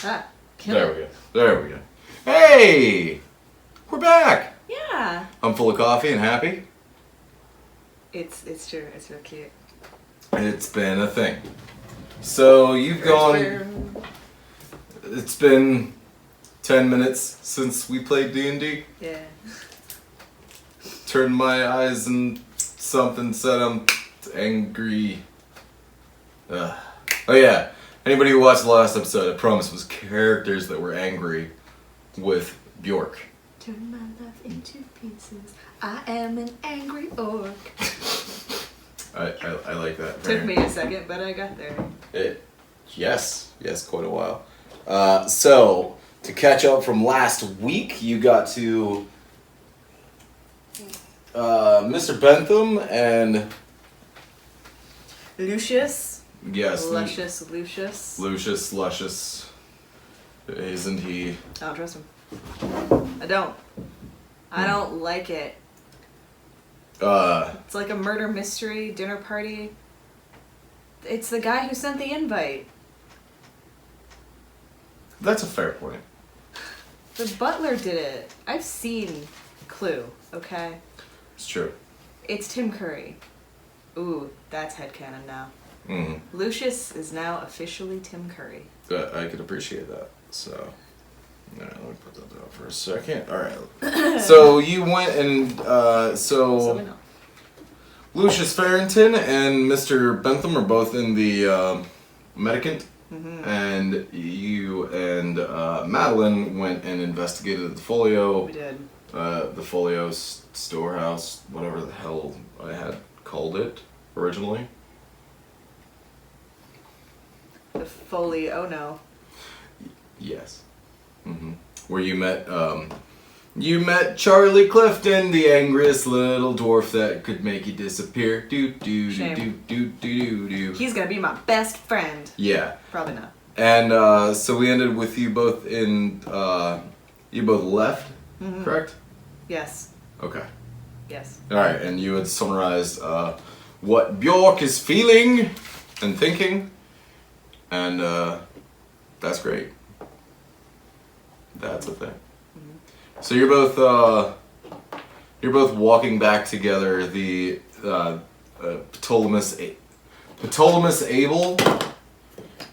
There we go. There we go. Hey! We're back! Yeah. I'm full of coffee and happy. It's true. It's real cute. It's been a thing. So you've gone... It's been 10 minutes since we played D&D. Yeah. Turned my eyes and something said I'm angry. Oh yeah. Anybody who watched the last episode, I promise, was characters that were angry with Bjork. Turn my love into pieces. I am an angry orc. I like that. Took me a second, but I got there. Yes, quite a while. So to catch up from last week, you got to Mr. Bentham and Lucius. yes, Luscious Lucius. Lucius Luscious, isn't he? I don't trust him. I don't like it. It's like a murder mystery dinner party. It's the guy who sent the invite. That's a fair point. The butler did it. I've seen Clue, okay? It's true. It's Tim Curry. Ooh, that's headcanon now. Mm-hmm. Lucius is now officially Tim Curry. I could appreciate that. So, let me put that down for a second. All right. So you went and So we know. Lucius Farrington and Mr. Bentham are both in the medicant, and you and Madeline went and investigated the folio. We did. The folio storehouse, whatever the hell I had called it originally. The Foley, oh no. Yes. Mm-hmm. Where you met Charlie Clifton, the angriest little dwarf that could make you disappear. Do do do do do do do. He's gonna be my best friend. Yeah. Probably not. And so we ended with you both in. You both left, correct? Yes. Okay. Yes. All right, and you had summarized what Bjork is feeling and thinking, and that's great. That's a thing. So you're both walking back together. The Ptolemy Abel,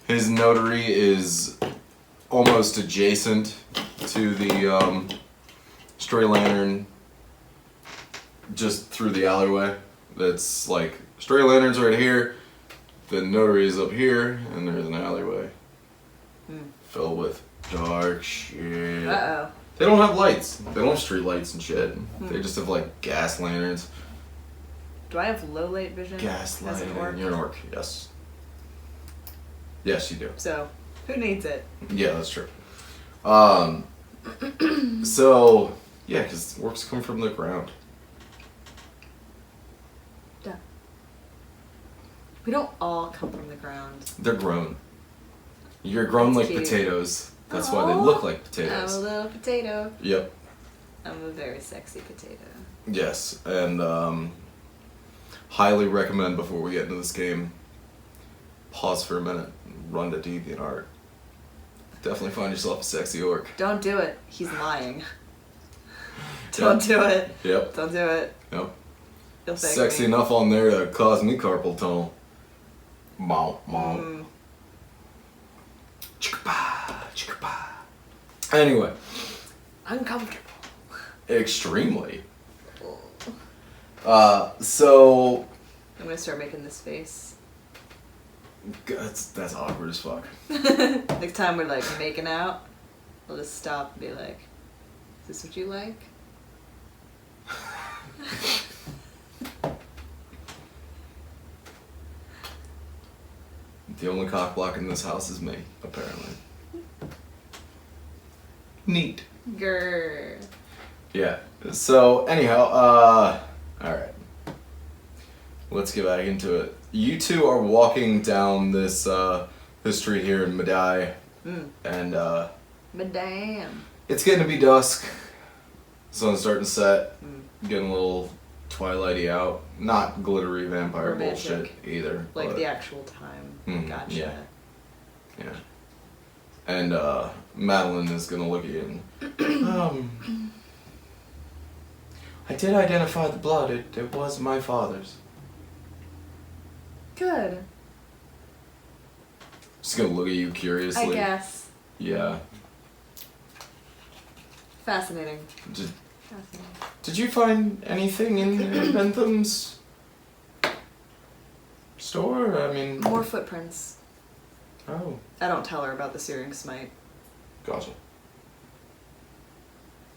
his notary is almost adjacent to the Stray Lantern, just through the alleyway. That's like Stray Lantern's right here, the notary is up here, and there's an alleyway filled with dark shit. Uh-oh. They don't have lights. They don't have street lights and shit. They just have like gas lanterns. Do I have low light vision? Gas as an lantern. orc? You're an orc, yes. Yes, you do. So, who needs it? Yeah, that's true. So, yeah, because orcs come from the ground. Duh. We don't all come from the ground. They're grown. You're grown That's like cute. potatoes. That's why they Aw. look like I'm a potatoes. little potato. Yep. I'm a very sexy potato. Yes, and highly recommend before we get into this game, pause for a minute, run to DeviantArt. Definitely find yourself a sexy orc. Don't do it. He's lying. Don't do it. Yep. Don't do it. Yep. You'll thank Sexy me. enough on there to cause me carpal tunnel. Mow. Chicka-pa, chicka-pa. Anyway. Uncomfortable. Extremely. So I'm gonna start making this face. that's awkward as fuck. Next time we're like making out, I'll just stop and be like, "Is this what you like?" The only cock block in this house is me, apparently. Neat. Grr. Yeah. So anyhow, alright. Let's get back into it. You two are walking down this street here in Madai. And Madame. it's getting to be dusk. Sun's starting to set. Getting a little twilighty out. Not glittery vampire Romantic. bullshit either. Like but, the actual time. Gotcha. yeah. Yeah. And Madeline is gonna look at you and, I did identify the blood. It was my father's. Good. Just gonna look at you curiously. I guess. Yeah. Fascinating. Did, Fascinating. did you find anything in Bentham's store? I mean... More footprints. Oh. I don't tell her about the searing smite. Gotcha.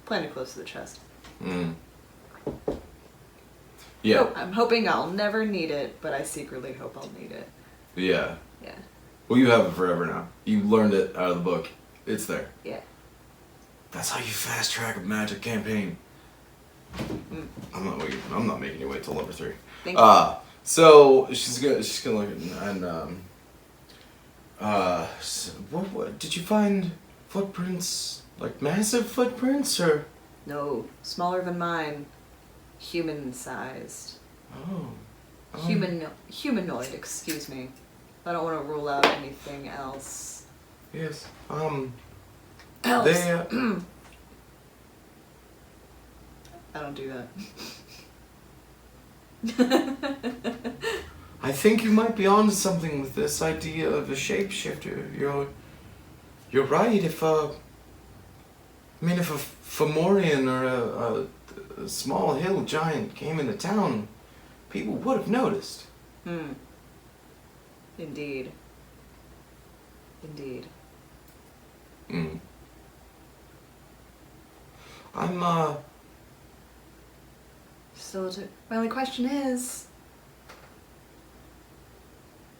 Plenty close to the chest. Mm. Yeah. Oh, I'm hoping I'll never need it, but I secretly hope I'll need it. Yeah. Yeah. Well, you have it forever now. You learned it out of the book. It's there. Yeah. That's how you fast track a magic campaign. Mm. I'm not making you wait till level 3. Thank you. So she's gonna look at so what did you find footprints, like massive footprints, or? No, smaller than mine. Human-sized. Oh. Humanoid, excuse me. I don't want to rule out anything else. Yes. Else. They, I don't do that. I think you might be onto something with this idea of a shapeshifter. You're right. If a Fomorian or a small hill giant came into town, people would have noticed. Indeed. Indeed. Mm. I'm So my only question is,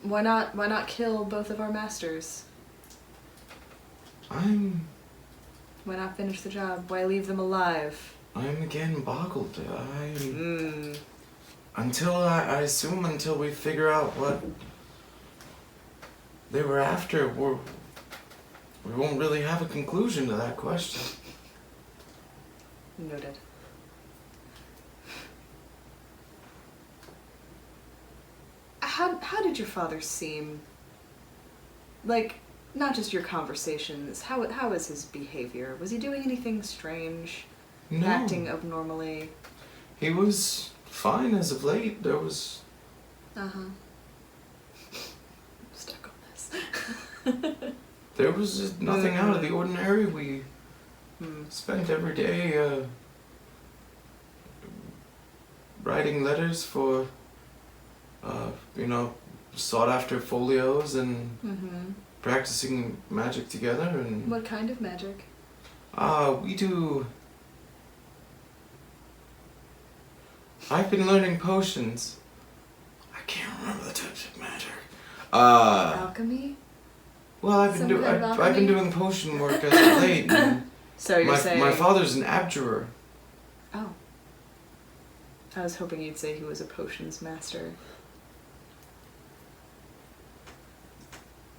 why not kill both of our masters? Why not finish the job? Why leave them alive? I'm again boggled. I assume until we figure out what they were after, we won't really have a conclusion to that question. Noted. How did your father seem? Like, not just your conversations. How is his behavior? Was he doing anything strange? No. Acting abnormally? He was fine as of late. There was... Stuck on this. There was just nothing out of the ordinary. We spent every day writing letters for, sought after folios and practicing magic together. And What kind of magic? we do... I've been learning potions. I can't remember the types of magic. Alchemy? Well, I've been doing potion work as of late. And So you're saying... my father's an abjurer. Oh. I was hoping you'd say he was a potions master.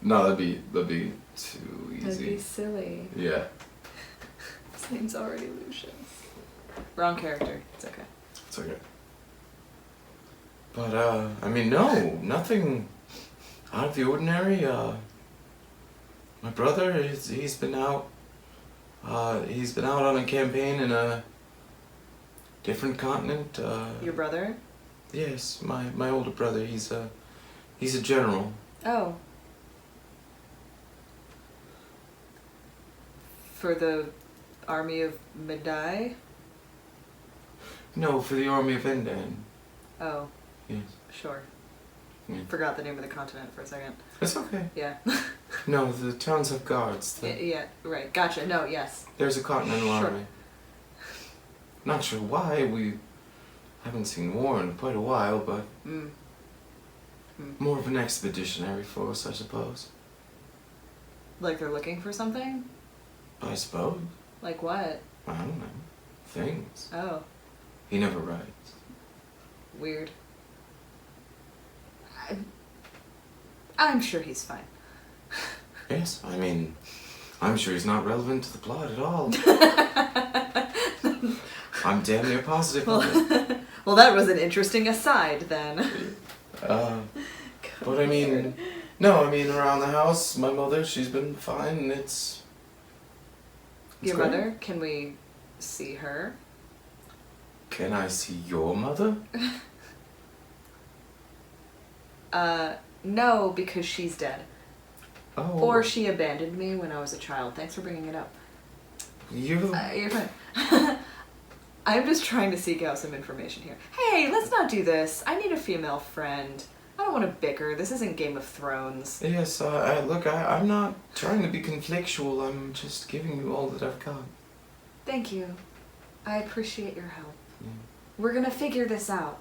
No, that'd be too easy. That'd be silly. Yeah. His name's already Lucius. Wrong character. It's okay. It's okay. But no, nothing out of the ordinary. My brother, he's been out. He's been out on a campaign in a different continent. Your brother? Yes, my older brother. He's a general. Oh. For the army of Medai? No, for the army of Endan. Oh. Yes. Sure. Yeah. Forgot the name of the continent for a second. It's okay. Yeah. No, the towns have guards. Yeah, right. Gotcha. No, yes. There's a continental Sure. army. Not sure why. We haven't seen war in quite a while, but more of an expeditionary force, I suppose. Like they're looking for something? I suppose. Like what? I don't know. Things. Oh. He never writes. Weird. I'm sure he's fine. Yes, I mean, I'm sure he's not relevant to the plot at all. I'm damn near positive of it. Well, that was an interesting aside then. But I mean, No, I mean around the house. My mother, she's been fine, and it's Your great. mother? Can we see her? Can I see your mother? No, because she's dead. Oh. Or she abandoned me when I was a child. Thanks for bringing it up. You. You're fine. I'm just trying to seek out some information here. Hey, let's not do this. I need a female friend. I don't want to bicker. This isn't Game of Thrones. Yes, look, I'm not trying to be conflictual. I'm just giving you all that I've got. Thank you. I appreciate your help. Yeah. We're gonna figure this out.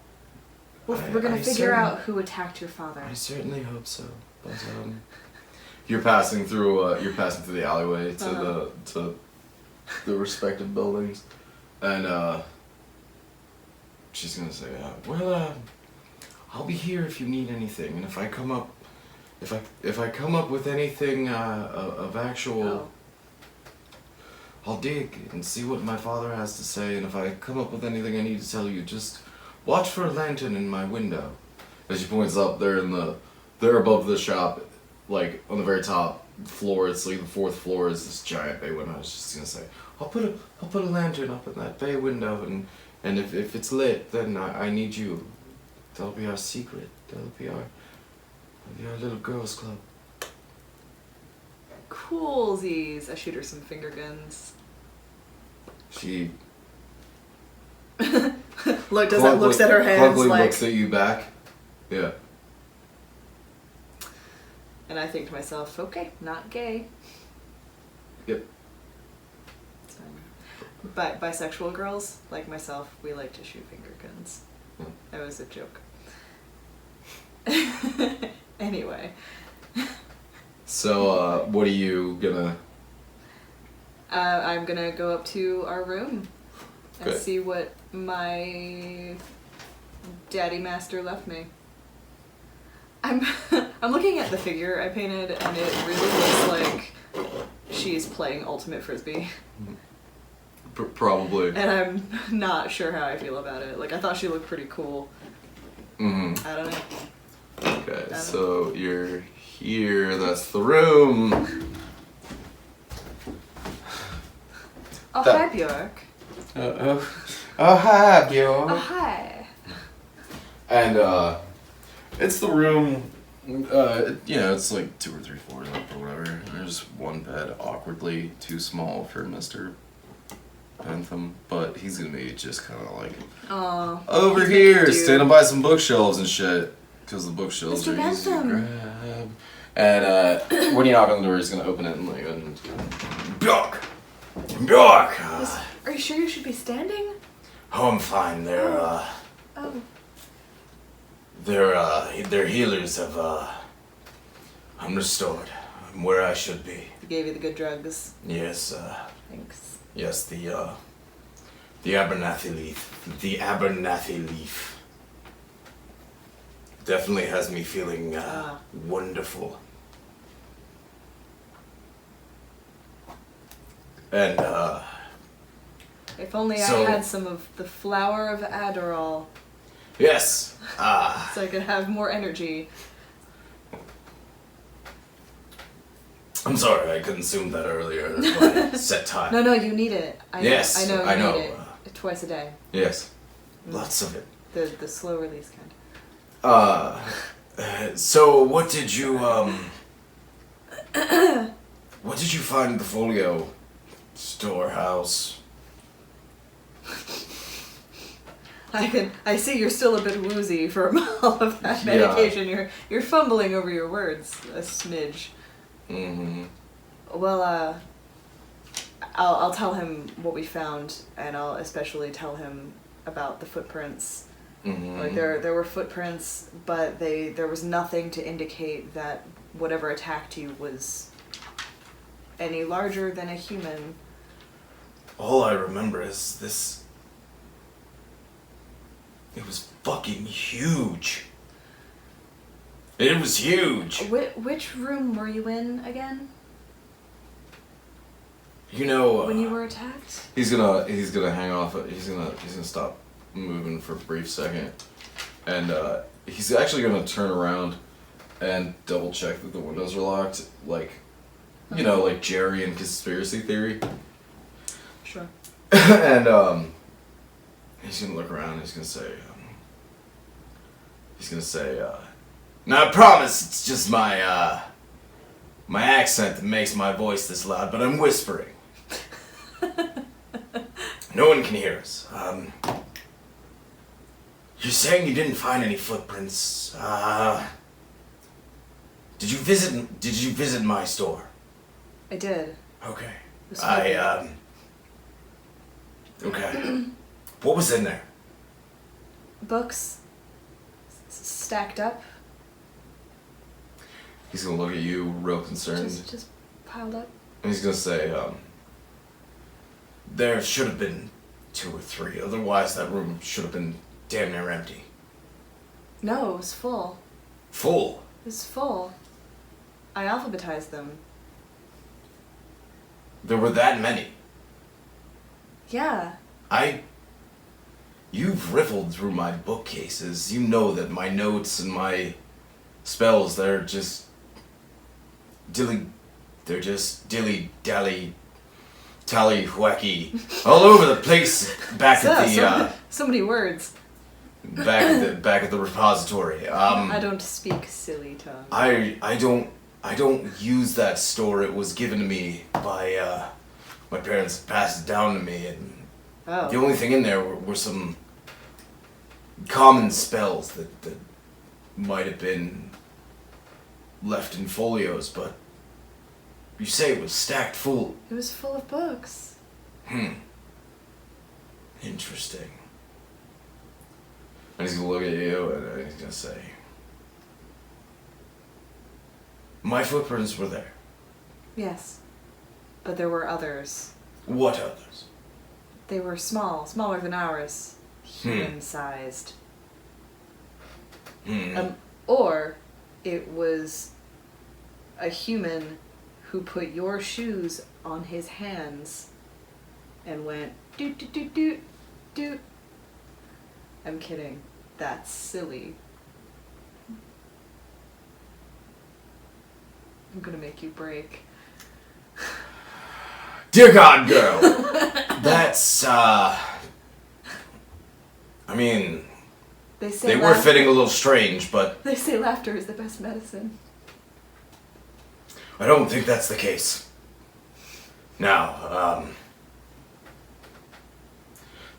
We're I gonna figure certainly- out who attacked your father. I certainly hope so. But you're passing through the alleyway to the respective buildings, and she's gonna say, I'll be here if you need anything, and if I come up with anything of actual, Oh. I'll dig and see what my father has to say, and if I come up with anything I need to tell you, just watch for a lantern in my window. As she points up, they're above the shop, like on the very top floor. It's like the fourth floor is this giant bay window. I was just gonna say, I'll put a lantern up in that bay window, and if it's lit, then I need you. That'll be our secret. That'll be our little girls' club. Coolsies. I shoot her some finger guns. She looks at her hands Clunkily like. looks at you back. Yeah. And I think to myself, okay, not gay. Yep. It's fine. But bisexual girls, like myself, we like to shoot finger guns. Yeah. That was a joke. Anyway. So, what are you gonna? I'm gonna go up to our room and Good. see what my daddy master left me. I'm looking at the figure I painted, and it really looks like she's playing ultimate frisbee. Probably. And I'm not sure how I feel about it. Like, I thought she looked pretty cool. Mm-hmm. I don't know. Okay, so you're here. That's the room. Oh, That- hi, Bjork. Hi, Bjorn. Oh, hi. And it's the room. It's like 2 or 3 floors up or whatever. There's one bed, awkwardly too small for Mr. Bentham, but he's gonna be just kind of like Aw. over He's here, making do. standing by some bookshelves and shit, because the bookshelves Mr. are easy to Bentham. grab. And when you knock on the door, he's gonna open it and like, Bjork, Bjork. Are you sure you should be standing? Oh, I'm fine. Oh. Their healers have, I'm restored. I'm where I should be. He gave you the good drugs. Yes, Thanks. yes, the Abernathy leaf. The Abernathy leaf. Definitely has me feeling, wonderful. And, If only So- I had some of the flower of Adderall yes, so I could have more energy. I'm sorry I consumed that earlier. That's my set time. No, you need it. I Yes, I know you I know. need it. Twice a day. Yes, lots of it. The slow release kind. So what did you, what did you find at the folio storehouse? I see you're still a bit woozy from all of that Yeah. medication. You're fumbling over your words a smidge. Mm-hmm. Well, I'll tell him what we found, and I'll especially tell him about the footprints. Mm-hmm. Like there were footprints, but there was nothing to indicate that whatever attacked you was any larger than a human. All I remember is this. It was fucking huge. It was huge. Which room were you in again You know. when you were attacked? He's gonna hang off. He's gonna stop moving for a brief second, and he's actually gonna turn around and double check that the windows are locked. Like, you know, like Jerry and conspiracy theory. Sure. And he's gonna look around and he's gonna say, now I promise it's just my accent that makes my voice this loud, but I'm whispering. No one can hear us. You're saying you didn't find any footprints. Did you visit my store? I did. Okay. It was Okay. What was in there? Books stacked up, He's gonna look at you real concerned. just piled up. And he's gonna say, there should have been 2 or 3, otherwise that room should have been damn near empty. No, it was full. Full? It was full. I alphabetized them. There were that many. Yeah. You've riffled through my bookcases. You know that my notes and my spells, they're just dilly dally tally wacky all over the place back at the so many words. back at the repository. I don't speak silly tongue. I don't use that store. It was given to me by my parents passed it down to me, and the only thing in there were some common spells that might have been left in folios, but you say it was stacked full. It was full of books. Interesting. And he's gonna look at you and he's gonna say, my footprints were there. Yes. But there were others. What others? They were smaller than ours. Human-sized. Or it was a human who put your shoes on his hands and went doot doot doot doot doot. I'm kidding. That's silly. I'm gonna make you break. Dear God, girl! That's, I mean, they were fitting a little strange, but they say laughter is the best medicine. I don't think that's the case. Now,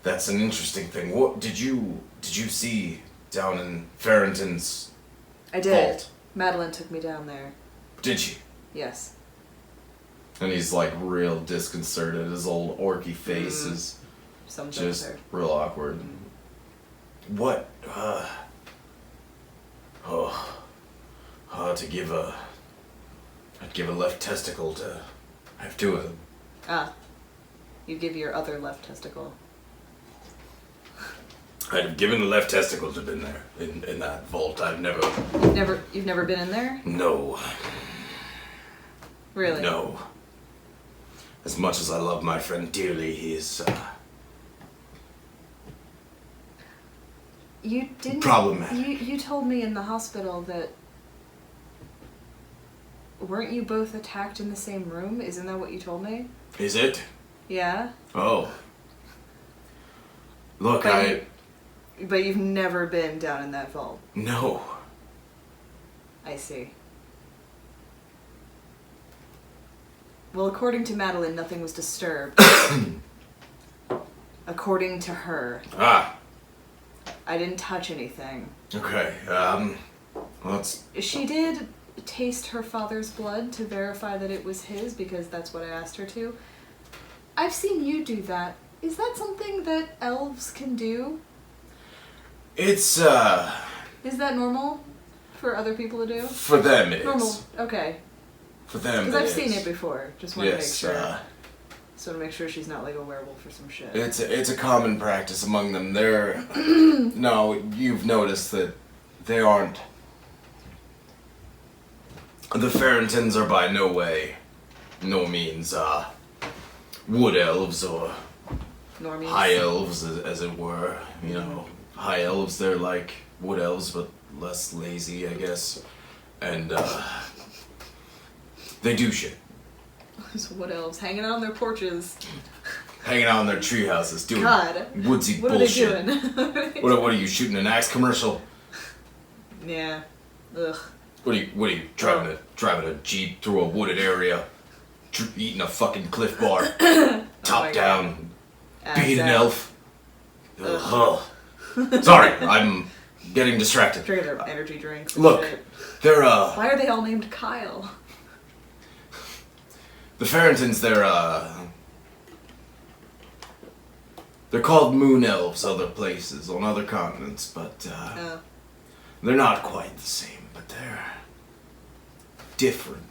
that's an interesting thing. What did you see down in Farrington's I did. vault? Madeline took me down there. Did she? Yes. And he's like real disconcerted. His old orky face is just real awkward. What? I'd give a left testicle to have 2 of them. Ah. You give your other left testicle. I'd have given the left testicle to have been there in that vault. You've never been in there? No. Really? No. As much as I love my friend dearly, he's You didn't. problematic. You told me in the hospital that. Weren't you both attacked in the same room? Isn't that what you told me? Is it? Yeah. Oh. Look, But you've never been down in that vault. No. I see. Well, according to Madeline, nothing was disturbed. According to her. Ah. I didn't touch anything. Okay. Well, that's... She did taste her father's blood to verify that it was his, because that's what I asked her to. I've seen you do that. Is that something that elves can do? It's, Is that normal for other people to do? For them it is. Normal. Okay. For them Because I've seen it before. Just want to make Yes, sure. So to make sure she's not like a werewolf or some shit. it's a common practice among them. They're... No, you've noticed that they aren't... The Farringtons are by no means, wood elves or Normies. high elves, as it were. You know, high elves, they're like wood elves, but less lazy, I guess. And, they do shit. Those wood elves hanging out on their porches. Hanging out in their tree houses, doing God. woodsy What bullshit. are they doing? What are you, shooting an Axe commercial? Yeah. Ugh. What are you driving a Jeep through a wooded area? Eating a fucking Cliff Bar? Top down? Being an elf? Ugh. Sorry, I'm getting distracted. Drinking their energy drinks. Look, Shit. they're, Why are they all named Kyle? the Farringtons, they're called moon elves other places, on other continents, but, Oh. they're not quite the same, but they're different.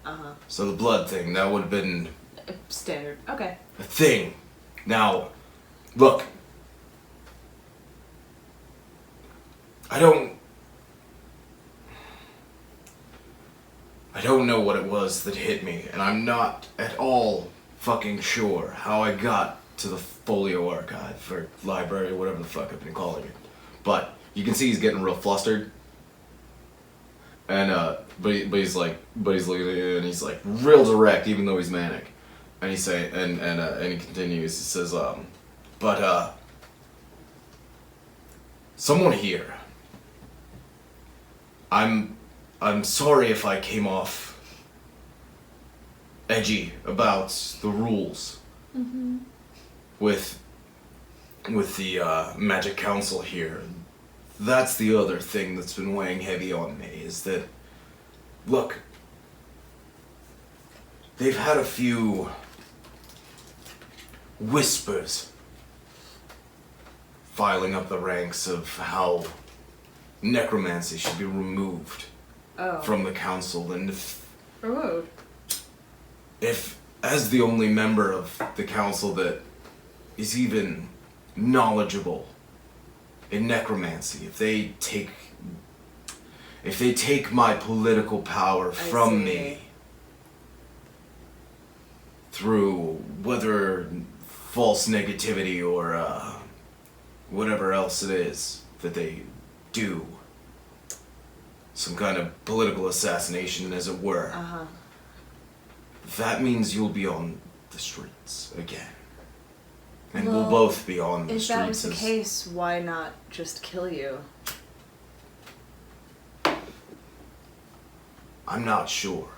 Uh-huh. So the blood thing, that would have been Standard. Okay. a thing. Now, look. I don't know what it was that hit me, and I'm not at all fucking sure how I got to the Folio Archive, or library, or whatever the fuck I've been calling it. But you can see he's getting real flustered. And, but he's looking at you and he's like real direct, even though he's manic. And he's saying, and he continues, he says, someone here. I'm sorry if I came off edgy about the rules. Mm-hmm. With the, Magic Council here. That's the other thing that's been weighing heavy on me, is that, look, they've had a few whispers filing up the ranks of how necromancy should be removed from the council, and if as the only member of the council that is even knowledgeable in necromancy, if they take my political power from me through whether false negativity or whatever else it is that they do, some kind of political assassination, as it were, that means you'll be on the streets again. And we'll both be on the streets. If that was the case, why not just kill you? I'm not sure.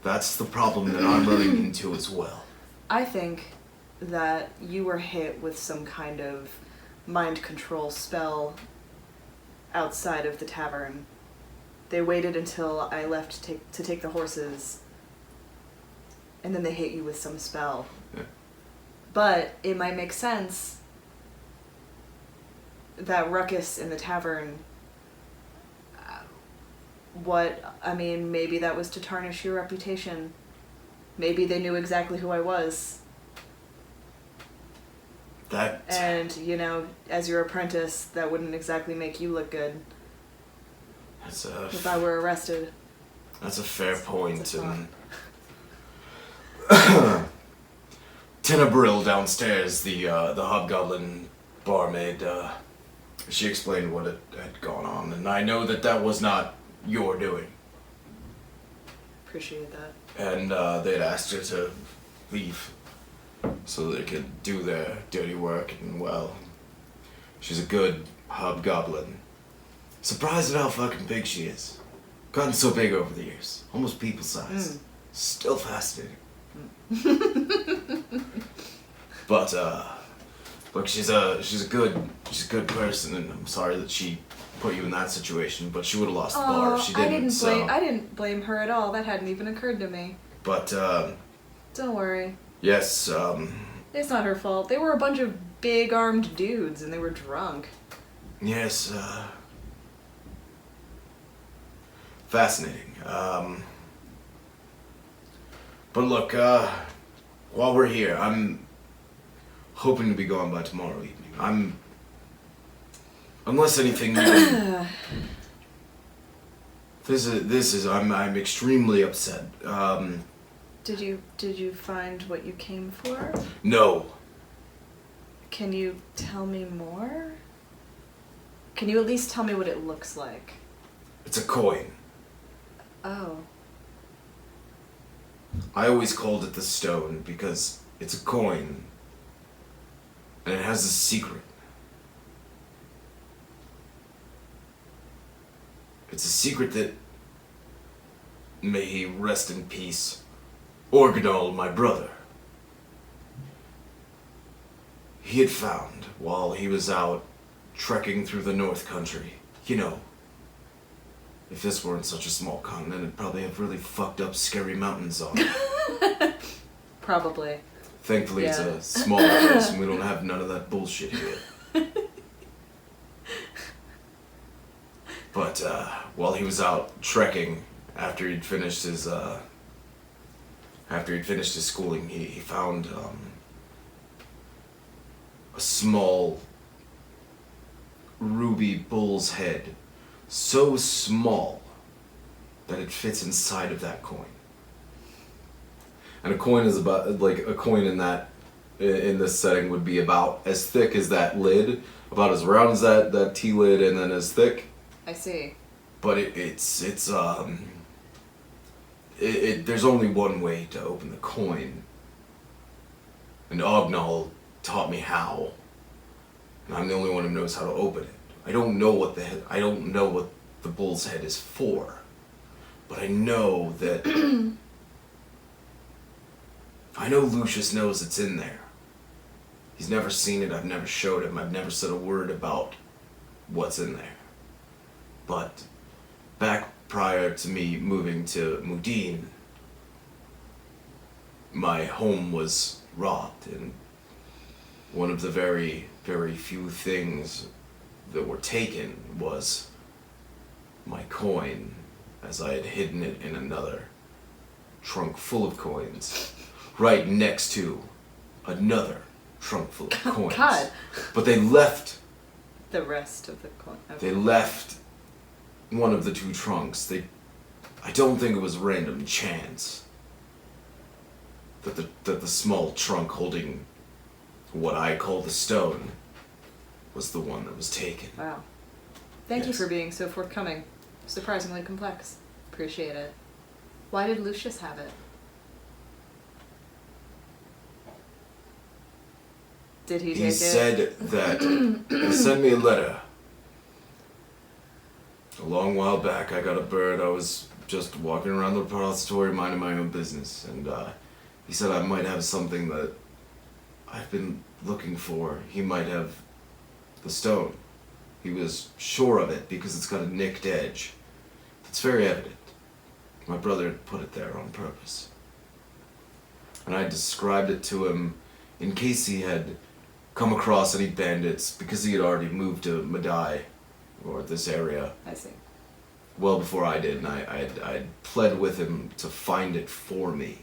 That's the problem that I'm running into as well. I think that you were hit with some kind of mind control spell outside of the tavern. They waited until I left to take the horses, and then they hit you with some spell. Yeah. But it might make sense that ruckus in the tavern, maybe that was to tarnish your reputation. Maybe they knew exactly who I was. And, as your apprentice, that wouldn't exactly make you look good. If I were arrested. That's a fair point. Tina Brill downstairs, the hobgoblin barmaid, she explained what had gone on, and I know that was not your doing. Appreciate that. And they'd asked her to leave so they could do their dirty work, and well, she's a good hobgoblin. Surprised at how fucking big she is. Gotten so big over the years, almost people size. Still fascinating. But look, she's a good person, and I'm sorry that she put you in that situation, but she would have lost the bar if she didn't. I didn't blame her at all. That hadn't even occurred to me. But don't worry. Yes, it's not her fault. They were a bunch of big-armed dudes, and they were drunk. Yes, fascinating. But look, while we're here, I'm hoping to be gone by tomorrow evening. Unless anything new. I'm extremely upset. Did you find what you came for? No. Can you tell me more? Can you at least tell me what it looks like? It's a coin. Oh. I always called it the stone because it's a coin. And it has a secret. It's a secret that, may he rest in peace, Organol, my brother, he had found while he was out trekking through the North Country. You know, if this weren't such a small continent, it'd probably have really fucked up scary mountains on it. Probably. Thankfully, it's Yeah. a small place and we don't have none of that bullshit here. But while he was out trekking, after he'd finished his schooling, he found a small ruby bull's head, so small that it fits inside of that coin. And a coin is about, like, a coin in this setting would be about as thick as that lid, about as round as that T lid, and then as thick. I see. But there's only one way to open the coin. And Ognall taught me how. And I'm the only one who knows how to open it. I don't know what the bull's head is for. But I know that I know Lucius knows it's in there. He's never seen it, I've never showed him, I've never said a word about what's in there. But back prior to me moving to Mudine, my home was robbed, and one of the very, very few things that were taken was my coin, as I had hidden it in another trunk full of coins, right next to another trunk full of coins. God. But they left The rest of the coin. Okay. They left one of the two trunks. I don't think it was random chance that the small trunk holding what I call the stone was the one that was taken. Wow. Thank you Yes. for being so forthcoming. Surprisingly complex. Appreciate it. Why did Lucius have it? Did he take He it? said that he sent me a letter. A long while back, I got a bird. I was just walking around the repository minding my own business, and he said I might have something that I've been looking for. He might have the stone. He was sure of it because it's got a nicked edge. It's very evident. My brother put it there on purpose. And I described it to him in case he had come across any bandits, because he had already moved to Madai, or this area, I see. well before I did, and I'd pled with him to find it for me.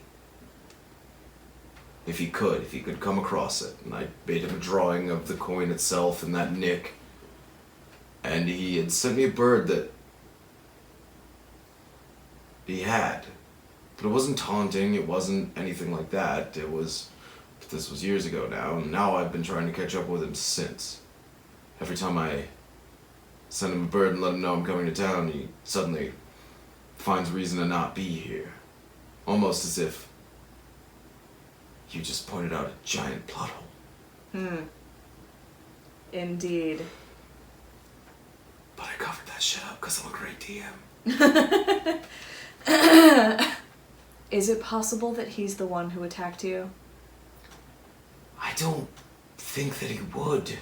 If he could come across it. And I made him a drawing of the coin itself and that nick. And he had sent me a bird that he had. But it wasn't taunting, it wasn't anything like that. This was years ago now, and now I've been trying to catch up with him since. Every time I send him a bird and let him know I'm coming to town, he suddenly finds reason to not be here. Almost as if you just pointed out a giant plot hole. Indeed. But I covered that shit up because I'm a great DM. Is it possible that he's the one who attacked you? I don't think that he would.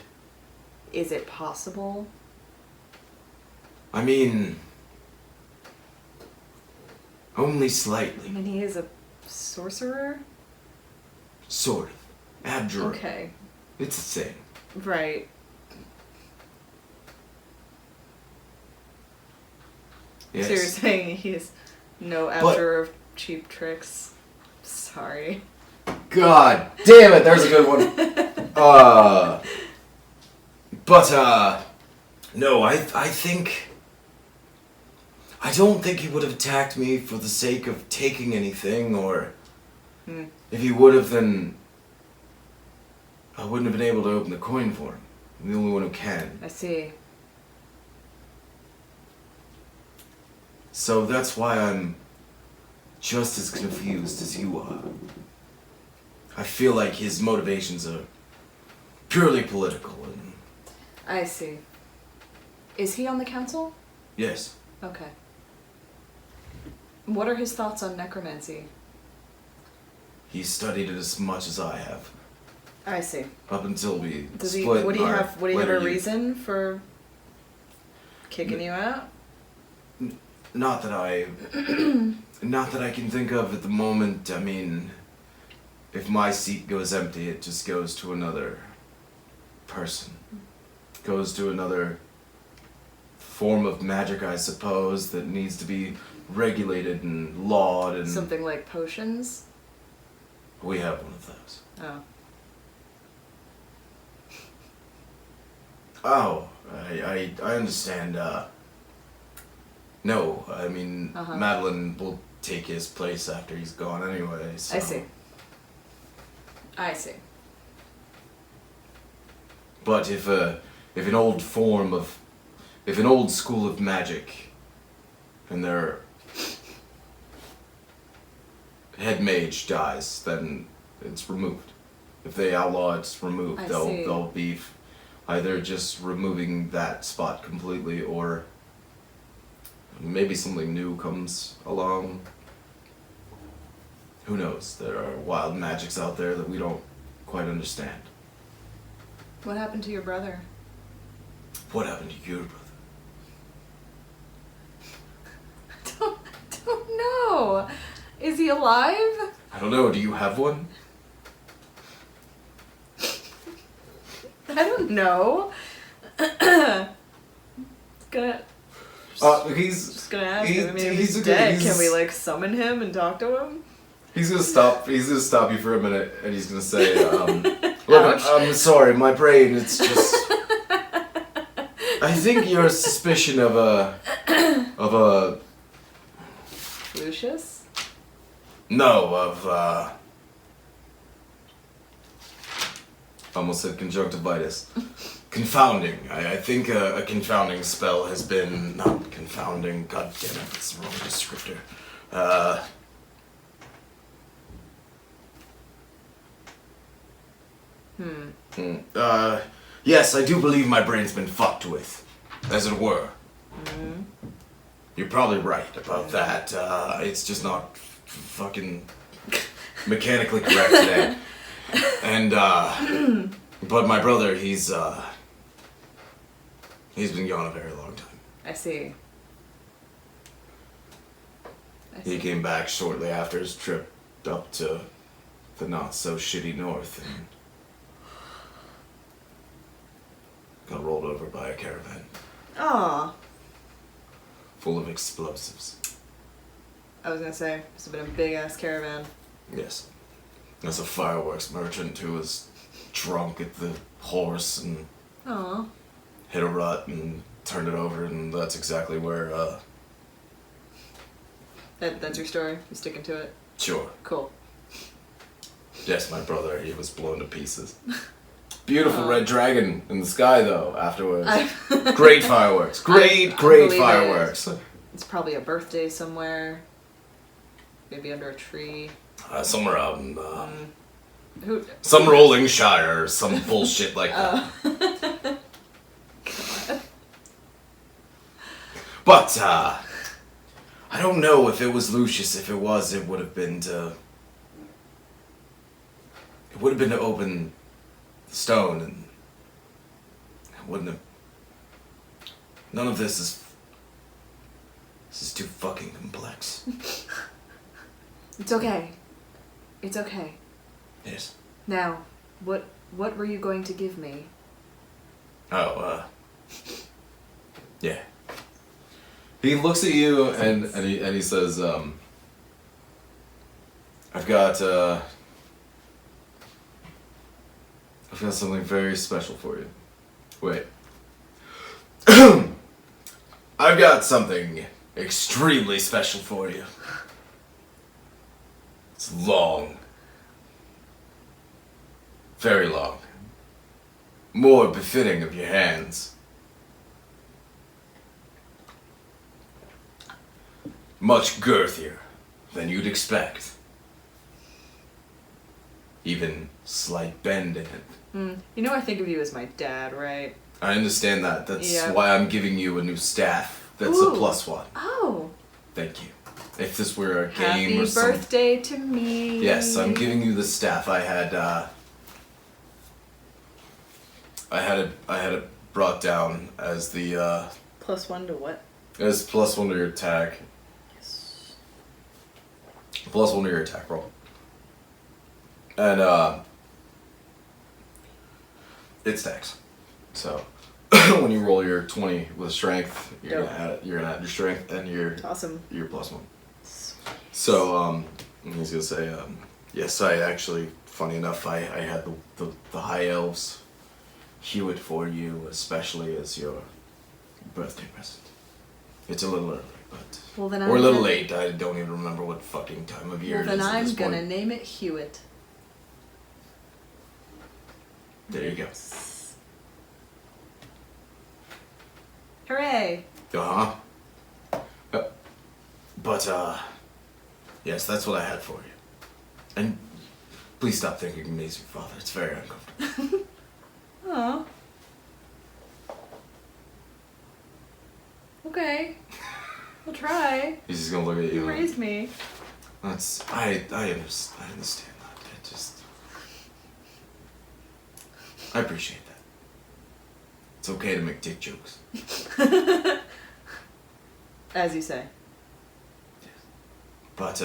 Is it possible? I mean, only I slightly. mean, he is a sorcerer? Sort of. Abjurer. Okay. It's a thing. Right. Yes. So you're saying he's no abjurer of cheap tricks? Sorry. God damn it, there's a good one. No, I don't think he would have attacked me for the sake of taking anything, or if he would have, then I wouldn't have been able to open the coin for him. I'm the only one who can. I see. So that's why I'm just as confused as you are. I feel like his motivations are purely political and... I see. Is he on the council? Yes. Okay. What are his thoughts on necromancy? He studied it as much as I have. I see. Up until we Does he? split Would he our have? Would he have later a youth. reason for kicking you out? Not that I... not that I can think of at the moment. I mean, if my seat goes empty, it just goes to another person. Goes to another form of magic, I suppose, that needs to be regulated and lawed and... Something like potions? We have one of those. Oh. Oh, I understand. No, I mean, Uh-huh. Madeline will take his place after he's gone anyway, so... I see. I see. But if an old form of... if an old school of magic and their head mage dies, then it's removed. If they outlaw it's removed, I they'll see. they'll be either just removing that spot completely or maybe something new comes along. Who knows? There are wild magics out there that we don't quite understand. What happened to your brother? What happened to your brother? Don't know. Is he alive? I don't know, do you have one? I don't know. Gonna He's just gonna ask he- him. I mean, if he's he's a good- dead, he's- can we like summon him and talk to him? He's gonna stop you for a minute and he's gonna say, look, Ouch. I'm sorry, my brain, it's just... I think your suspicion of a... Lucius? No, almost said conjunctivitis. Confounding. I think a confounding spell has been... Not confounding, god damn it, it's the wrong descriptor. Yes, I do believe my brain's been fucked with, as it were. Mm-hmm. You're probably right about that. It's just not fucking mechanically correct today. And, but my brother, he's been gone a very long time. I see. He came back shortly after his trip up to the not-so-shitty north and got rolled over by a caravan Aw. full of explosives. I was gonna say, this has been a big ass caravan. Yes. There's a fireworks merchant who was drunk at the horse and Aw. hit a rut and turned it over, and that's exactly where, That's your story? You sticking to it? sure. Cool. Yes, my brother, he was blown to pieces. Beautiful red dragon in the sky, though, afterwards. Great fireworks. Great believe it. fireworks. It's probably a birthday somewhere. Maybe under a tree. Somewhere out in, Who? some rolling shire or some bullshit like that. But, I don't know if it was Lucius. If it was, it would have been to... It would have been to open the stone, and it wouldn't have... None of this is... This is too fucking complex. It's okay. It's okay. Yes. Now, what were you going to give me? Oh, yeah. He looks at you and he says, I've got something very special for you. Wait. I've got something extremely special for you. It's long. Very long. More befitting of your hands. much girthier than you'd expect. Even slight bend in it. You know I think of you as my dad, right? I understand that. That's Yeah. why I'm giving you a new staff. That's Ooh. a +1. Oh. Thank you. If this were a game Happy or something. birthday to me. Yes, I'm giving you the staff. I had it brought down as the +1 to what? as +1 to your attack. Yes. +1 to your attack roll. And it stacks. So when you roll your 20 with strength, you're Dope. gonna add your strength and your Awesome. +1. So I was gonna say yes, I actually, funny enough, I had the high elves hew it for you, especially as your birthday present. It's a little early, but Well, then or a little late. I don't even remember what fucking time of year Well, it then is at I'm this gonna point. name it Hewitt. There you go. Hooray! Uh-huh. But, yes, that's what I had for you. And please stop thinking of me as your father. It's very uncomfortable. Aw. Okay. We'll try. He's just gonna look at You you. raised me. That's, I understand that. I appreciate that. It's okay to make dick jokes. As you say. But,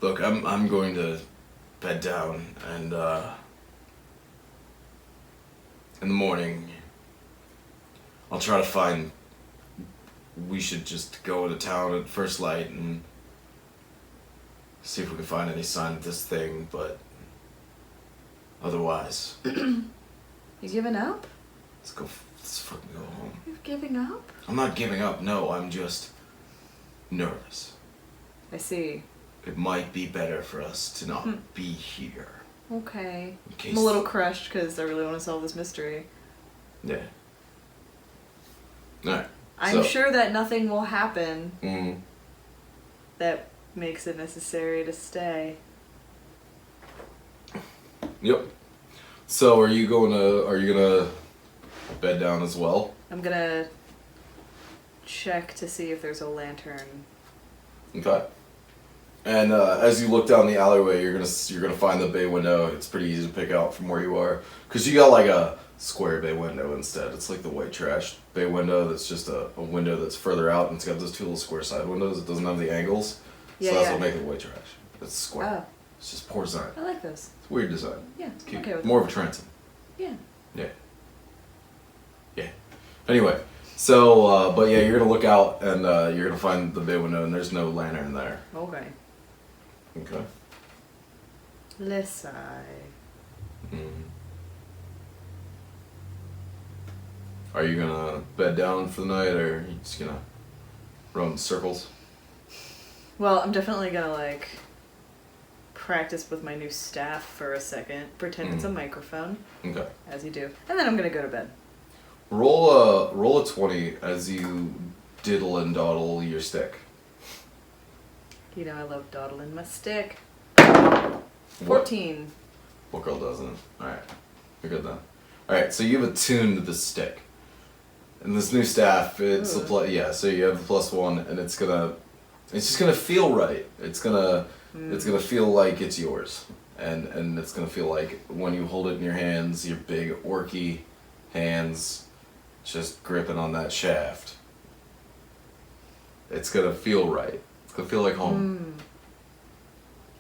look, I'm going to bed down, and, in the morning, I'll try to find, we should just go to town at first light and see if we can find any sign of this thing, but otherwise, You giving up? let's fucking go home. You're giving up? I'm not giving up, no, I'm just nervous. I see. It might be better for us to not be here. Okay. In case... I'm a little crushed because I really want to solve this mystery. Yeah. Alright. I'm sure that nothing will happen Mm. that makes it necessary to stay. Yep. So are you gonna bed down as well? I'm gonna check to see if there's a lantern. Okay. And as you look down the alleyway, you're gonna find the bay window. It's pretty easy to pick out from where you are, cause you got like a square bay window instead. It's like the white trash bay window. That's just a window that's further out, and it's got those two little square side windows. It doesn't have the angles, Yeah, so that's yeah. what makes it white trash. It's square. Oh, It's just poor design. I like this. It's weird design. Yeah, It's cute. okay with More of a transom. Yeah. Yeah. Yeah. Anyway, so but yeah, you're gonna look out and you're gonna find the bay window, and there's no lantern there. Okay. Okay. Listen. Mm. Are you gonna bed down for the night, or are you just gonna run in circles? Well, I'm definitely gonna like practice with my new staff for a second. Pretend it's a microphone, Okay. as you do, and then I'm gonna go to bed. Roll a 20 as you diddle and dawdle your stick. You know I love dawdling my stick. What- 14. What girl doesn't? Alright. You're good then. Alright, so you have attuned the stick. And this new staff, it's a so you have the +1, and it's just gonna feel right. It's gonna feel like it's yours. And it's gonna feel like when you hold it in your hands, your big orky hands just gripping on that shaft. It's gonna feel right. It's gonna feel like home.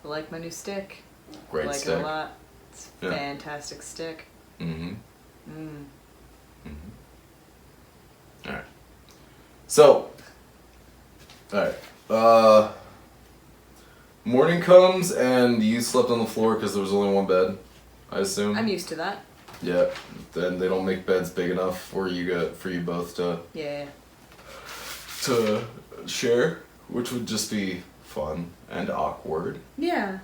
I like my new stick. Great I like stick. it a lot. It's a Yeah. fantastic stick. Mm-hmm. Mm. Mm-hmm. Alright. So, alright. Morning comes and you slept on the floor because there was only one bed, I assume? I'm used to that. Yeah. Then they don't make beds big enough for you both Yeah. to share, which would just be fun and awkward. Yeah.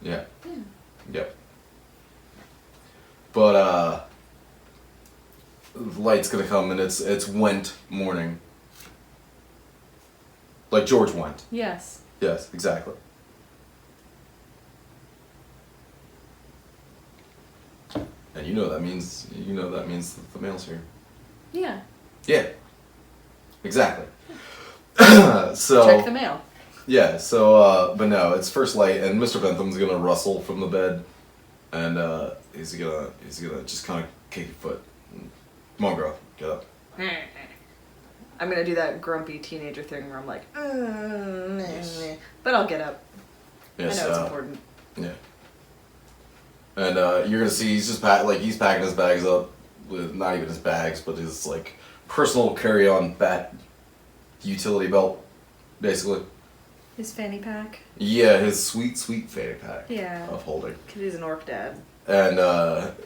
Yeah. Yeah. Yep. But the light's gonna come and it's went morning. Like George went. Yes. Yes, exactly. And that means that the mail's here. Yeah. Yeah. Exactly. So check the mail. Yeah, so but no, it's first light and Mr. Bentham's gonna rustle from the bed and he's gonna just kinda kick your foot. Come on girl, get up. I'm gonna do that grumpy teenager thing where I'm like, but I'll get up. Yes, I know it's important. Yeah. And you're gonna see he's just he's packing his bags up with not even his bags, but his like personal carry-on bat utility belt, basically. His fanny pack. Yeah, his sweet fanny pack. Yeah. Of holding. Cause he's an orc dad. And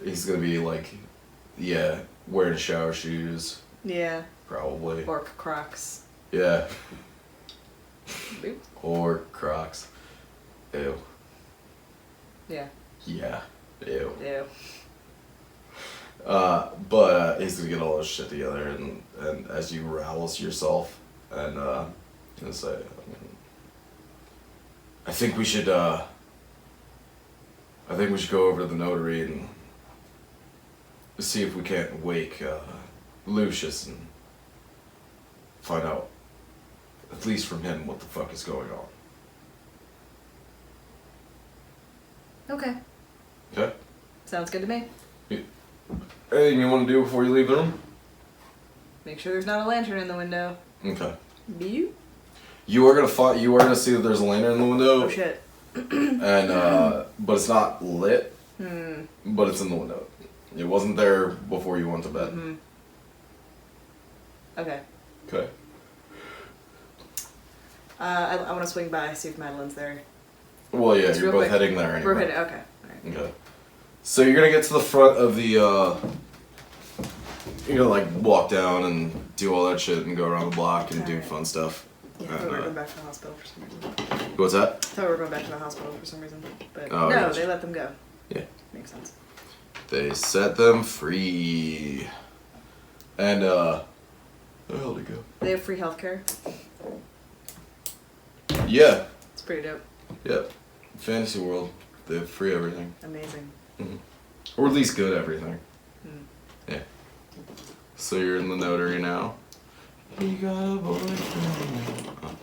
he's gonna be wearing shower shoes. Yeah. Probably. Orc Crocs. Yeah. Boop. Or Crocs. Ew. Yeah. Yeah. Ew. Ew. But he's gonna get all this shit together and as you rouse yourself and gonna say, I think we should go over to the notary and see if we can't wake Lucius and find out, at least from him, what the fuck is going on. Okay. Okay? Sounds good to me. Anything you want to do before you leave the room? Make sure there's not a lantern in the window. Okay. You? You are gonna see that there's a lantern in the window. Oh shit. And but it's not lit. Hmm. But it's in the window. It wasn't there before you went to bed. Mm-hmm. Okay. Okay. I want to swing by, see if Madeline's there. Well, yeah, Just you're real both quick. heading there anyway. We're heading. Okay. Alright. Okay. So you're gonna get to the front of the. You're gonna like walk down and do all that shit and go around the block and do Alright. fun stuff. Yeah, I thought we were going back to the hospital for some reason. What's that? I thought we were going back to the hospital for some reason. But Oh, no, gotcha. they let them go. Yeah. Makes sense. They set them free. And where the hell did it go? They have free healthcare. Yeah. It's pretty dope. Yep. Fantasy world. They have free everything. Amazing. Mm-hmm. Or at least good everything. Hmm. Yeah. So you're in the notary now. He got a boyfriend. Oh.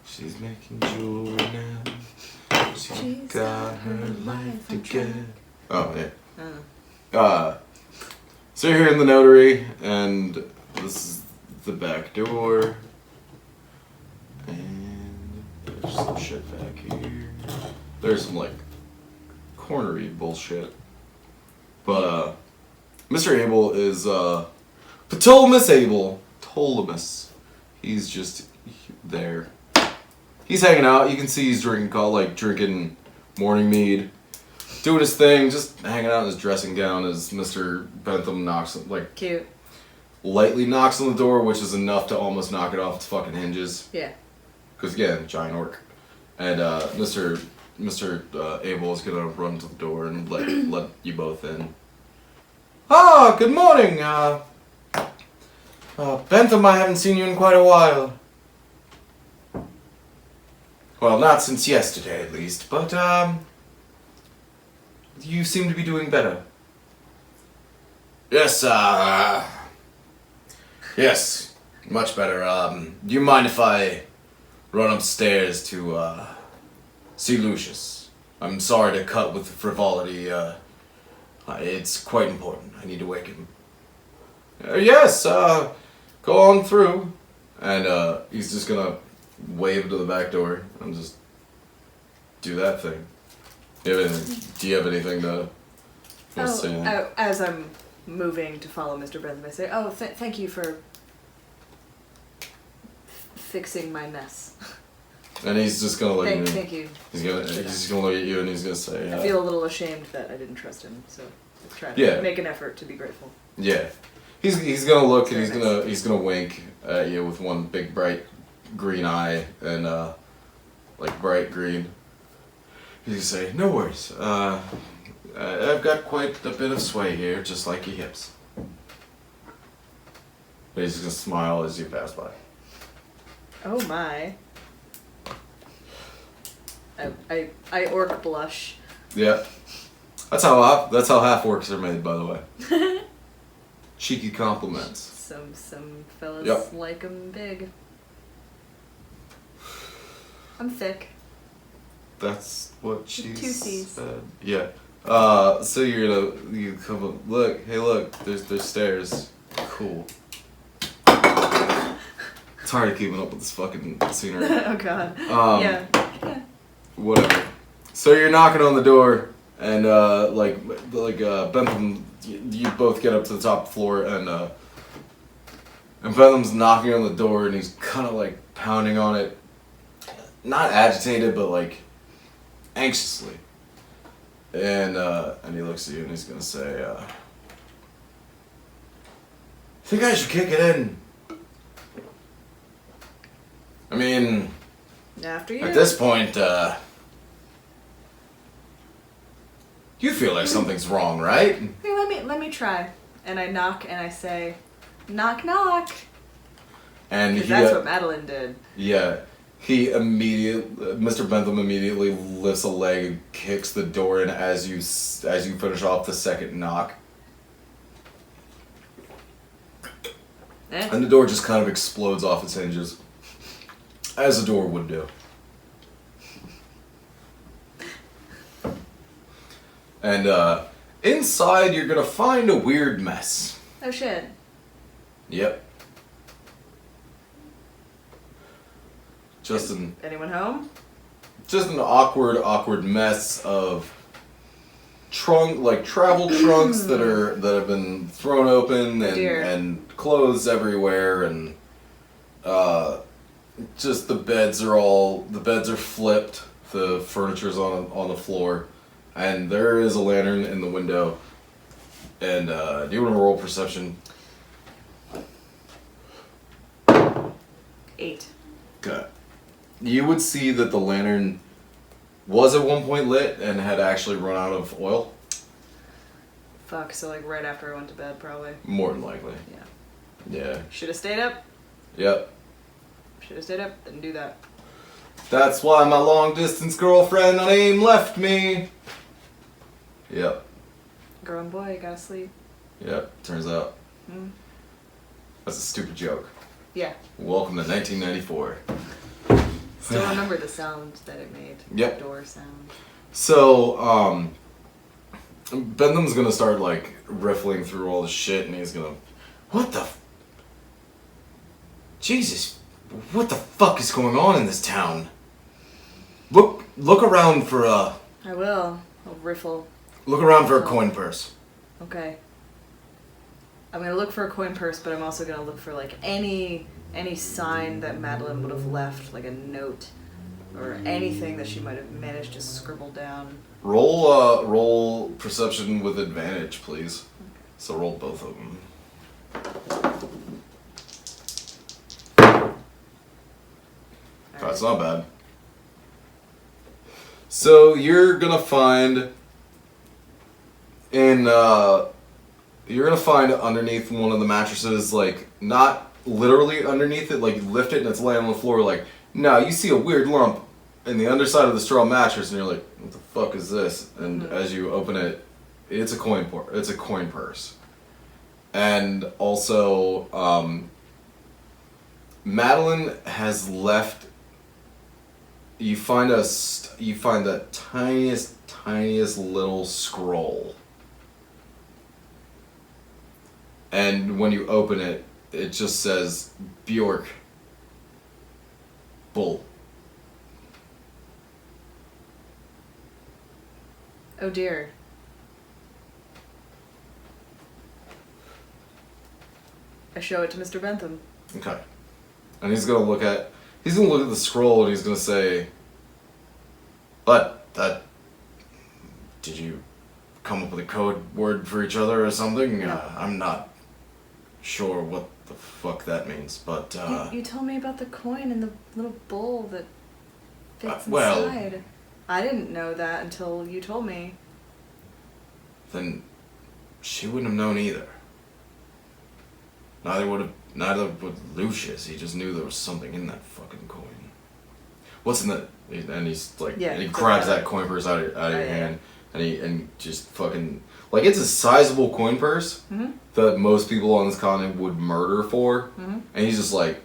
She's making jewelry now. She's got her life together. Oh, yeah. So you're here in the notary, and this is the back door. And there's some shit back here. There's some, like, cornery bullshit. But, Mr. Abel is, Ptolemy Abel. Ptolemus. He's just there. He's hanging out. You can see he's drinking morning mead. Doing his thing, just hanging out in his dressing gown as Mr. Bentham Cute. lightly knocks on the door, which is enough to almost knock it off its fucking hinges. Yeah. Because again, giant orc. And Mr. Abel is gonna run to the door and let you both in. Ah, good morning. Bentham, I haven't seen you in quite a while. Well, not since yesterday, at least. But you seem to be doing better. Yes. Yes, much better. Do you mind if I run upstairs to see Lucius? I'm sorry to cut with frivolity. It's quite important. I need to wake him. Yes, go on through. And he's just gonna wave to the back door and just do that thing. Do you have anything to say? As I'm moving to follow Mr. Bentham, I say, thank you for fixing my mess. And he's just gonna look at you. Thank you. He's just gonna look at you and he's gonna say. I feel a little ashamed that I didn't trust him, so I try to Yeah. make an effort to be grateful. Yeah, he's gonna look and Very he's gonna wink at you with one big bright green eye and like bright green. He's gonna say, "No worries. I've got quite a bit of sway here, just like your hips." But he's gonna smile as you pass by. Oh my. I orc blush. Yeah. That's how half orcs are made, by the way. Cheeky compliments. Some fellas Yep. like 'em big. I'm thick. That's what she Two C's. said. Yeah. So you come up, look, hey look, there's stairs. Cool. It's hard keeping up with this fucking scenery. Oh god. Yeah. Whatever. So you're knocking on the door, and Bentham, you both get up to the top floor, and Bentham's knocking on the door, and he's kind of like pounding on it, not agitated, but like anxiously. And he looks at you, and he's gonna say, "I think I should kick it in. I mean, After you. at this point, you feel like something's wrong, right?" Hey, let me try. And I knock and I say, knock knock. And Because that's what Madeline did. Yeah, Mr. Bentham immediately lifts a leg and kicks the door in as you finish off the second knock, and the door just kind of explodes off its hinges, as a door would do. And inside, you're gonna find a weird mess. Oh shit. Yep. Anyone home? Just an awkward mess of travel trunks that have been thrown open and clothes everywhere, and just the beds are flipped, the furniture's on the floor, and there is a lantern in the window. And do you want to roll perception? 8. Okay. You would see that the lantern was at one point lit and had actually run out of oil. Fuck, so like right after I went to bed, probably. More than likely. Yeah. Should have stayed up. Yep. Didn't do that. That's why my long distance girlfriend on AIM left me. Yep. Girl and boy, gotta sleep. Yep. Turns out. That's a stupid joke. Yeah. Welcome to 1994. Still remember the sound that it made. Yep. The door sound. So, Bentham's gonna start like riffling through all the shit, and he's gonna, Jesus, what the fuck is going on in this town? Look around for I will. I'll riffle. Look around for a coin purse. Okay. I'm gonna look for a coin purse, but I'm also gonna look for like any sign that Madeline would have left, like a note or anything that she might have managed to scribble down. Roll perception with advantage, please. Okay. So roll both of them. That's not bad. So you're gonna find underneath one of the mattresses, like not literally underneath it, like you lift it and it's laying on the floor, like, no, you see a weird lump in the underside of the straw mattress, and you're like, what the fuck is this? And as you open it, it's a coin purse. And also, Madeline has left. You find the tiniest little scroll, and when you open it, it just says Bjork. Bull. Oh dear. I show it to Mr. Bentham. Okay. And he's gonna look at the scroll, and he's gonna say, did you come up with a code word for each other or something? No. I'm not sure what the fuck that means, but You told me about the coin and the little bowl that fits well, inside. I didn't know that until you told me. then she wouldn't have known either. Neither would have Neither would Lucius. He just knew there was something in that fucking coin. What's in that? And he's like, and he grabs that coin purse out of your hand, and just fucking, like, it's a sizable coin purse that most people on this continent would murder for, and he's just like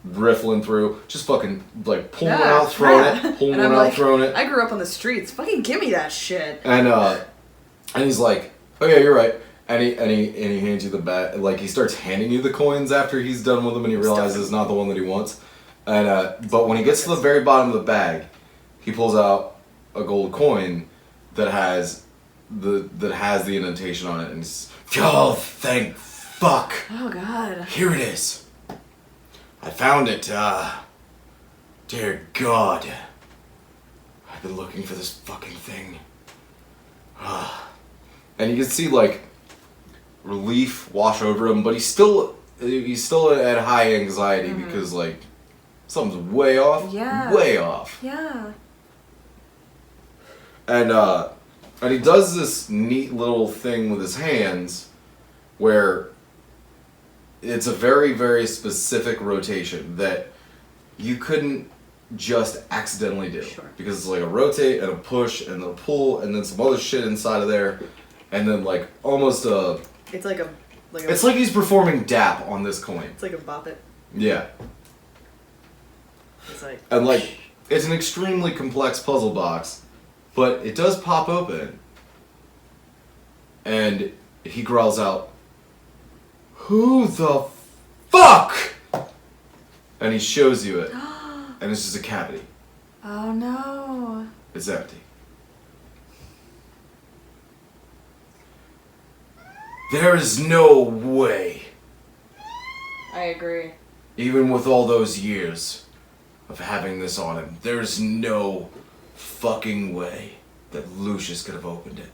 riffling through, just fucking like pulling one out, throwing it, pulling one out, throwing it. I grew up on the streets. Fucking give me that shit. And he's like, oh yeah, you're right. And he hands you the bag. Like, he starts handing you the coins after he's done with them, and he realizes it's not the one that he wants. And but when he gets to the very bottom of the bag, he pulls out a gold coin that has the indentation on it, and he's, oh, thank fuck. Oh God. Here it is. I found it. Dear God. I've been looking for this fucking thing. And you can see, like, relief wash over him, but he's still at high anxiety because, like, something's way off. Yeah. Way off. Yeah. And he does this neat little thing with his hands where it's a very, very specific rotation that you couldn't just accidentally do. Sure. Because it's like a rotate and a push and a pull and then some other shit inside of there, and then like almost a... It's like a... It's like he's performing DAP on this coin. It's like a bop it. Yeah. It's like... And like, it's an extremely complex puzzle box, but it does pop open. And he growls out, "Who the fuck?" And he shows you it. And it's just a cavity. Oh no. It's empty. There is no way, I agree. even with all those years of having this on him, there's no fucking way that Lucius could have opened it.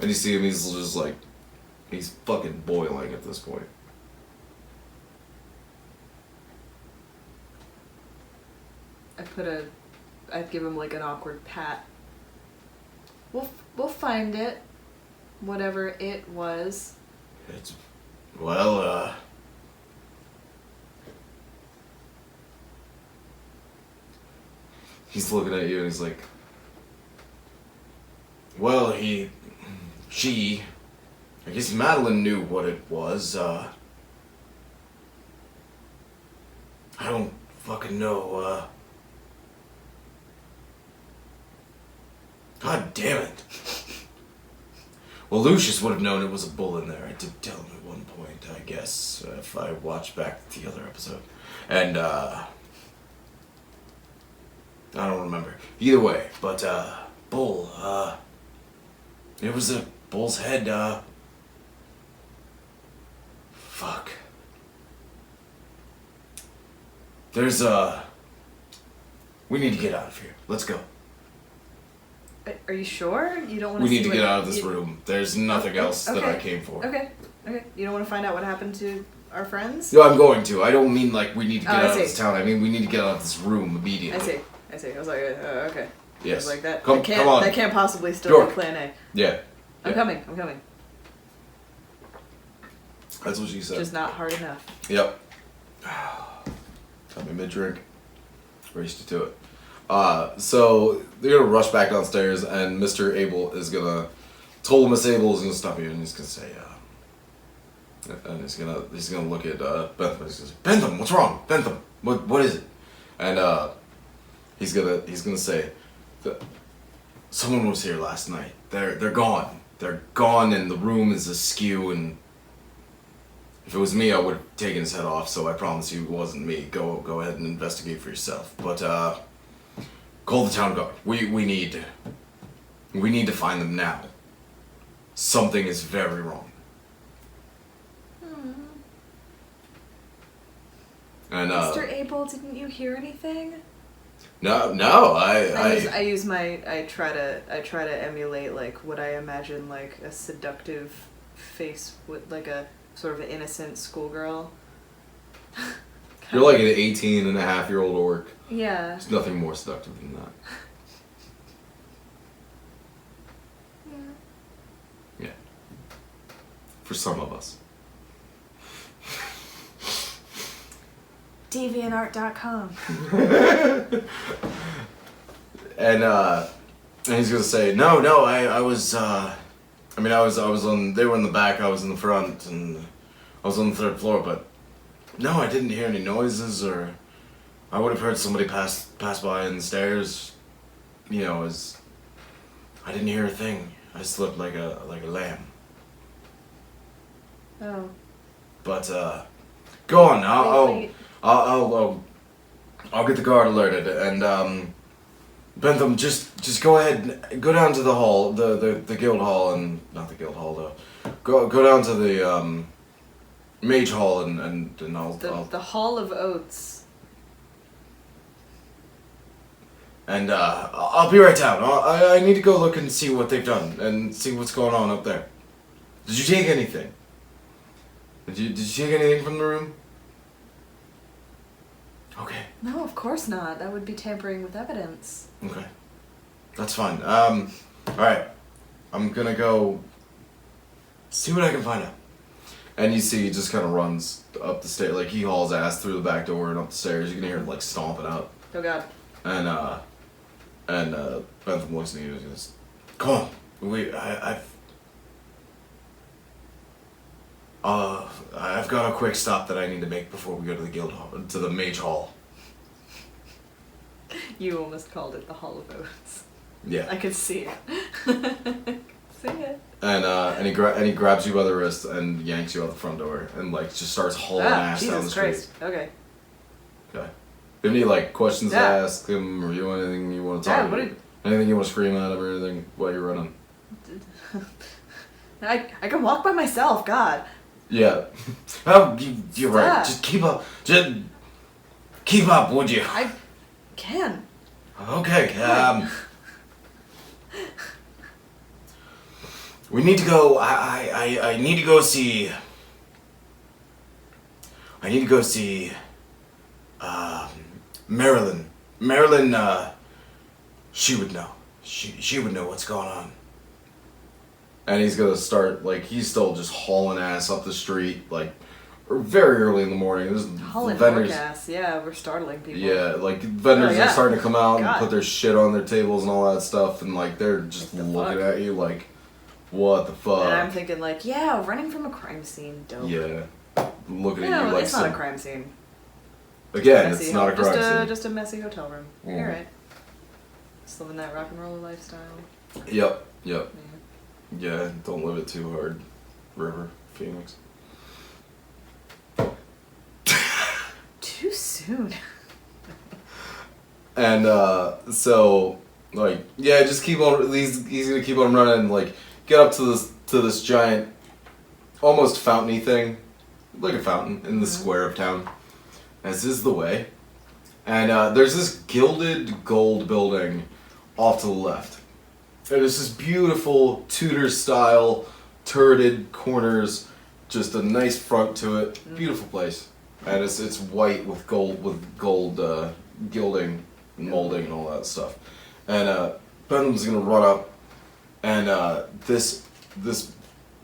And you see him, he's just like, he's fucking boiling at this point. I'd give him like an awkward pat. We'll find it. Whatever it was. It's, well, he's looking at you and he's like, well, I guess Madeline knew what it was, I don't fucking know, God damn it. Well, Lucius would have known it was a bull in there. I did tell him at one point, I guess, if I watched back the other episode. And, I don't remember. Either way, but, bull, it was a bull's head, fuck. There's, we need to get out of here. Let's go. Are you sure? You don't want We to need to get out of this room. There's nothing else that I came for. Okay. You don't want to find out what happened to our friends? No, I'm going to. I don't mean like we need to get out of see. this town. I mean we need to get out of this room immediately. I see. I was like, okay. Yes. I was like, that Come on. That can't possibly still York. be plan A. Yeah. I'm coming. That's what she said. Just not hard enough. Yep. Got me mid-drink. Raced to it. So they're gonna rush back downstairs, and Mr. Abel is gonna... Miss Abel is gonna stop you, and he's gonna say, and he's gonna look at Bentham. He says, "Bentham, what's wrong? Bentham, what is it?" And he's gonna say, "Someone was here last night. They're gone. They're gone, and the room is askew. And if it was me, I would have taken his head off. So I promise you, it wasn't me. Go ahead and investigate for yourself. But call the town guard. We need to find them now. Something is very wrong." And Mr. Abel, didn't you hear anything? No, I try to emulate like what I imagine like a seductive face with like a sort of innocent schoolgirl. You're like an 18-and-a-half-year-old orc. Yeah. There's nothing more seductive than that. for some of us. Deviantart.com. And he's gonna say, no, I was on, they were in the back, I was in the front, and I was on the 3rd floor, but no, I didn't hear any noises, or I would have heard somebody pass by in the stairs, you know, I didn't hear a thing. I slept like a lamb. Oh. But, go on, Wait. I'll get the guard alerted, and, Bentham, just go ahead, go down to the hall, the guild hall, and, not the guild hall, though. Go down to the, mage hall, and I'll... The Hall of Oats. And, I'll be right down. I need to go look and see what they've done, and see what's going on up there. Did you take anything? Did you take anything from the room? Okay. No, of course not. That would be tampering with evidence. Okay. That's fine. Alright. I'm gonna go see what I can find out. And you see he just kind of runs up the stairs, like he hauls ass through the back door and up the stairs. You can hear him like stomping out. Oh god. And Bentham looks at you and goes, come on, I've got a quick stop that I need to make before we go to the guild hall, to the mage hall. You almost called it the Hall of Oats. Yeah. I could see it. See it. And he grabs you by the wrist and yanks you out the front door and like just starts hauling ass down the Jesus street. Christ. Okay. Okay. Do you have any like questions to Yeah. ask him, or you want anything you want to talk Yeah, about? Anything you want to scream at him or anything while you're running? I can walk by myself, God. Yeah. Oh, you're right. Stop. Just keep up. Just keep up, would you? I can. Okay. We need to go. I need to go see. I need to go see. Marilyn. Marilyn. She would know. She would know what's going on. And he's gonna start like he's still just hauling ass up the street like very early in the morning. There's Hauling vendors. forecasts. Yeah, we're startling people. Yeah, like vendors Oh, yeah. are starting to come out God. and put their shit on their tables and all that stuff, and like they're just What the looking fuck? at you like, what the fuck? And I'm thinking like, yeah, running from a crime scene, dope. Yeah, looking at No, you like it's not a some. crime scene. Again, Messy it's not a ho- crime scene. Just a messy hotel room. Mm. You're right. Just living that rock and roll lifestyle. Yep. Yeah. Yeah, don't live it too hard, River Phoenix. Too soon. And so like yeah, just keep on. He's gonna keep on running. Like get up to this giant, almost fountainy thing, like a fountain in the square of town. As is the way, and there's this gilded gold building off to the left. And it's this beautiful Tudor style, turreted corners, just a nice front to it. Beautiful place, and it's white with gold gilding, and molding, and all that stuff. And Bentham's gonna run up, and this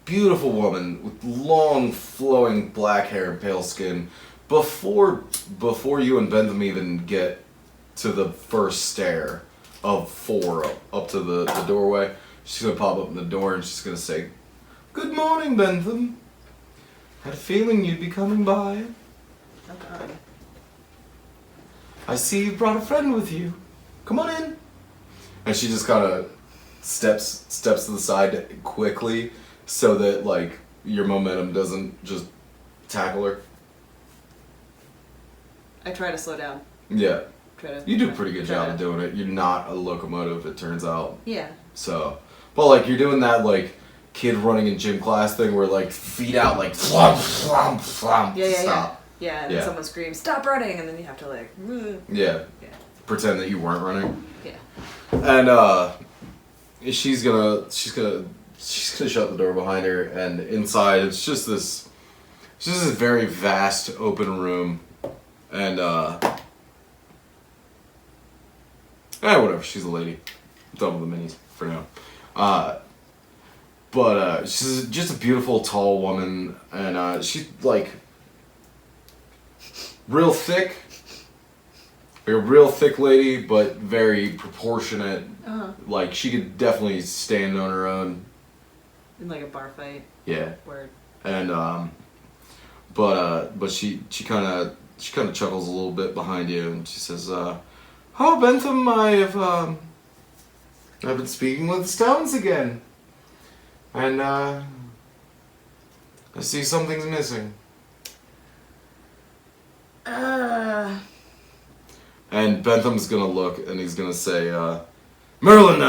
beautiful woman with long flowing black hair and pale skin. Before you and Bentham even get to the first stair of 4 up to the doorway, she's gonna pop up in the door and she's gonna say, "Good morning, Bentham. Had a feeling you'd be coming by. Oh god. I see you brought a friend with you. Come on in." And she just kind of steps to the side quickly so that like your momentum doesn't just tackle her. I try to slow down. Yeah. Try to. You do a pretty good try job to- of doing it. You're not a locomotive, it turns out. Yeah. So, but like you're doing that like kid running in gym class thing where like feet out like flump, flump, flump, Yeah. stop. Yeah, and Yeah. then someone screams, "Stop running!" and then you have to like. Yeah. Yeah. Pretend that you weren't running. Yeah. And she's gonna shut the door behind her, and inside it's just this very vast open room, and whatever. She's a lady. I'm done with the minis for now. But she's just a beautiful, tall woman, and she's like real thick. Like a real thick lady, but very proportionate. Like she could definitely stand on her own. In like a bar fight. Yeah. Word. And but she kind of chuckles a little bit behind you, and she says, "Oh, Bentham, I've been speaking with the Stones again, and I see something's missing." And Bentham's gonna look, and he's gonna say, "Merlin,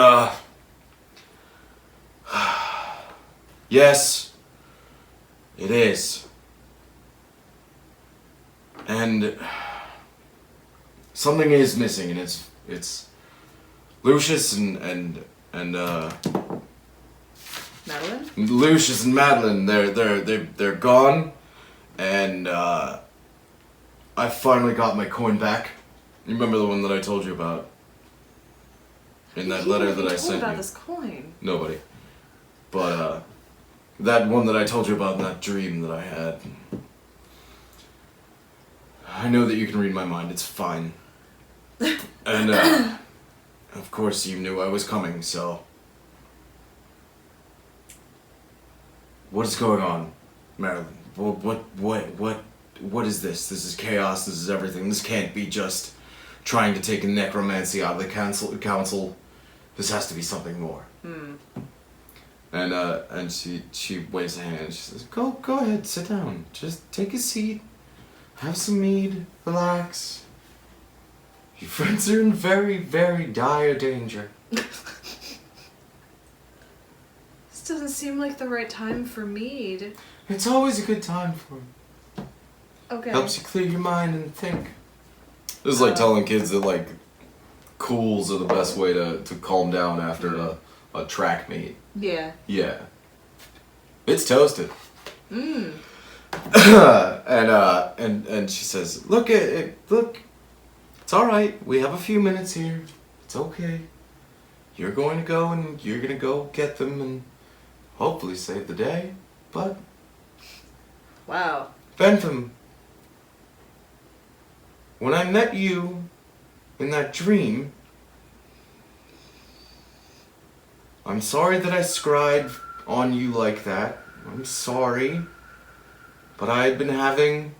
yes, it is. And something is missing, and it's Lucius and Madeline? Lucius and Madeline. They're gone, and I finally got my coin back. You remember the one that I told you about? In that letter that I sent you. About this coin. Nobody. But that one that I told you about in that dream that I had. I know that you can read my mind. It's fine. And of course you knew I was coming, so what is going on, Marilyn? What is this? This is chaos. This is everything. This can't be just trying to take a necromancy out of the council. This has to be something more. And she waves a hand. She says, "Go ahead, sit down. Just take a seat, have some mead, relax. Your friends are in very, very dire danger." This doesn't seem like the right time for mead. It's always a good time for it. Okay. Helps you clear your mind and think. This is like telling kids that like cools are the best way to calm down after a track meet. Yeah. Yeah. It's toasted. And she says, look, it's all right. We have a few minutes here. It's okay. You're going to go and you're going to go get them and hopefully save the day. But wow. Bentham, when I met you in that dream, I'm sorry that I scried on you like that. I'm sorry. But I had been having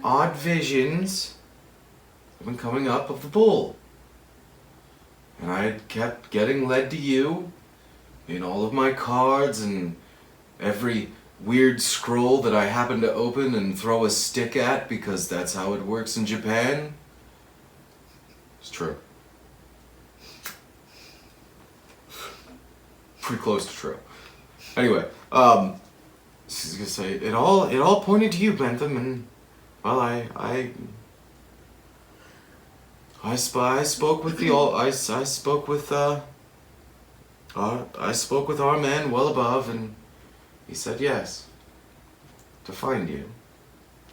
odd visions. I've been coming up of the bull. And I had kept getting led to you in all of my cards and every weird scroll that I happen to open and throw a stick at because that's how it works in Japan. It's true. Pretty close to true. Anyway, she's gonna say it all pointed to you, Bentham, and well, I spoke with our man well above, and he said yes, to find you,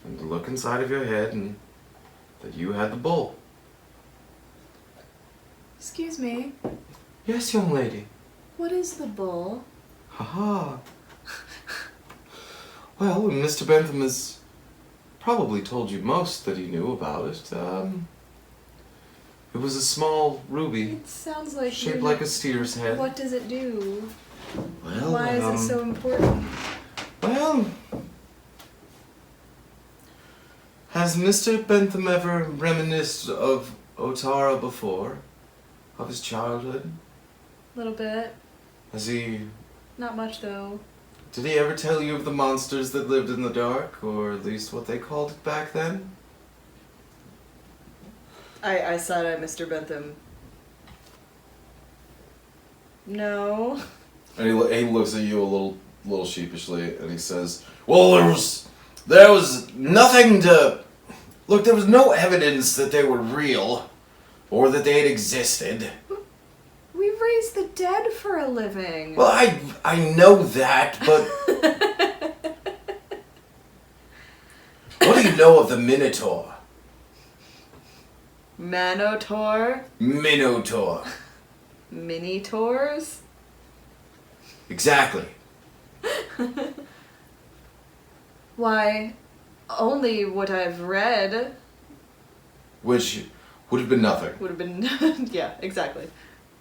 and to look inside of your head, and that you had the bull. Excuse me. Yes, young lady. What is the bull? Haha. Well, Mr. Bentham has probably told you most that he knew about it. It was a small ruby. It sounds like shaped like a steer's head. What does it do? Well, why is it so important? Well, has Mr. Bentham ever reminisced of Otara before? Of his childhood? A little bit. Has he... Not much, though. Did he ever tell you of the monsters that lived in the dark? Or at least what they called it back then? I side eye Mr. Bentham. No. And he looks at you a little sheepishly, and he says, "Well, there was nothing to... Look, there was no evidence that they were real, or that they had existed." We raise the dead for a living. Well, I know that, but... What do you know of the Minotaur? Manotaur? Minotaur. Mini-tours? Exactly. Why, only what I've read Which would have been nothing. would have been. Yeah, exactly.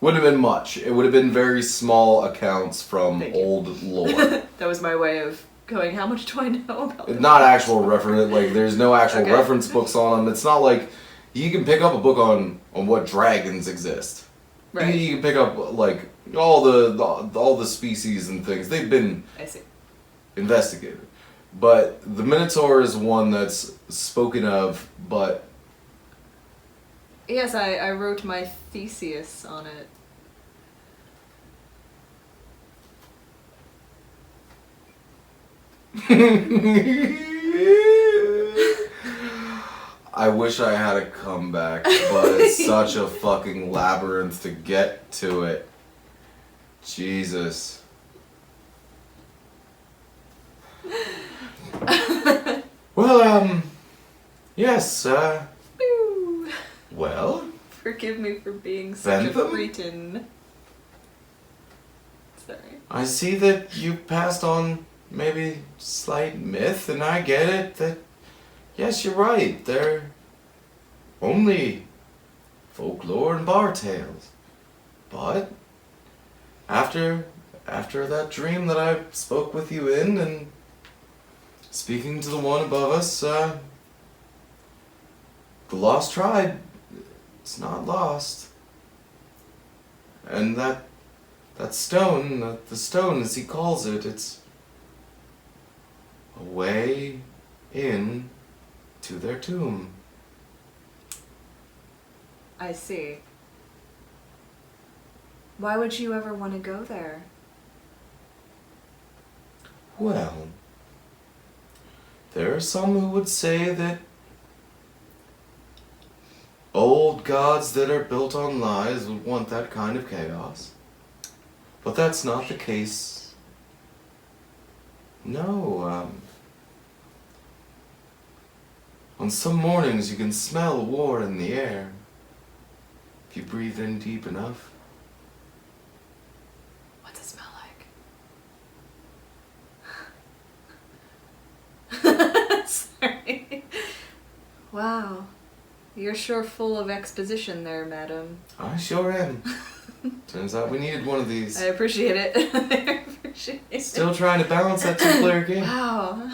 Wouldn't have been much. It would have been very small accounts from Thank you. old lore. That was my way of going, how much do I know about this? Not actual reference. Like, there's no actual Okay. reference books on them. It's not like you can pick up a book on what dragons exist. Right. You can pick up like all the species and things. They've been I see. investigated. But the Minotaur is one that's spoken of, but Yes, I wrote my thesis on it. I wish I had a comeback, but it's such a fucking labyrinth to get to it. Jesus. Well, yes, Boo. well, Forgive me for being such a Bentham? cretin. Sorry. I see that you passed on maybe slight myth, and I get it, that, yes, you're right, they're only folklore and bar tales. But, after that dream that I spoke with you in, and speaking to the one above us, the lost tribe, it's not lost. And that stone, the stone as he calls it, it's a way in to their tomb. I see. Why would you ever want to go there? Well, there are some who would say that old gods that are built on lies would want that kind of chaos. But that's not the case. No, on some mornings you can smell war in the air. If you breathe in deep enough. What's it smell like? Sorry. Wow. You're sure full of exposition there, madam. I sure am. Turns out we needed one of these. I appreciate it. I appreciate it. Still trying to balance that two-player game. Wow.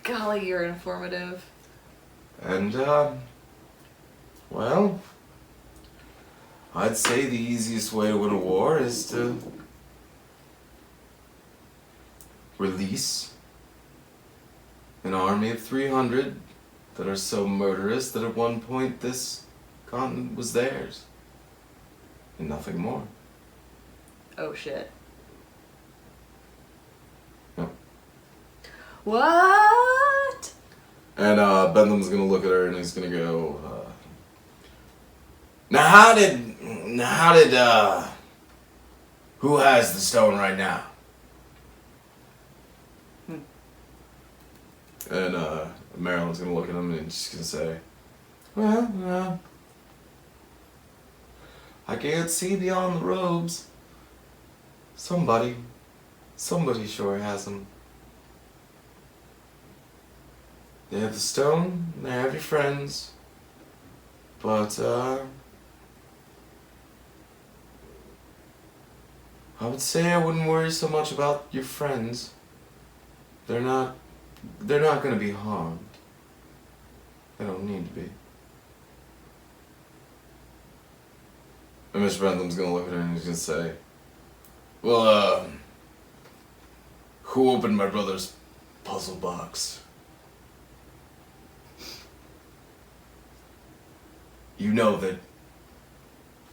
Golly, you're informative. And, well, I'd say the easiest way to win a war is to release an army of 300 that are so murderous that at one point this continent was theirs. And nothing more. Oh shit. Yep. What? And Bentham's gonna look at her and he's gonna go, Now how did, who has the stone right now? And Marilyn's gonna look at him and she's gonna say, well, I can't see beyond the robes. Somebody sure has them. They have the stone, they have your friends, but I would say I wouldn't worry so much about your friends. They're not gonna be harmed. They don't need to be. And Mr. Bentham's gonna look at her and he's gonna say, well, who opened my brother's puzzle box? You know that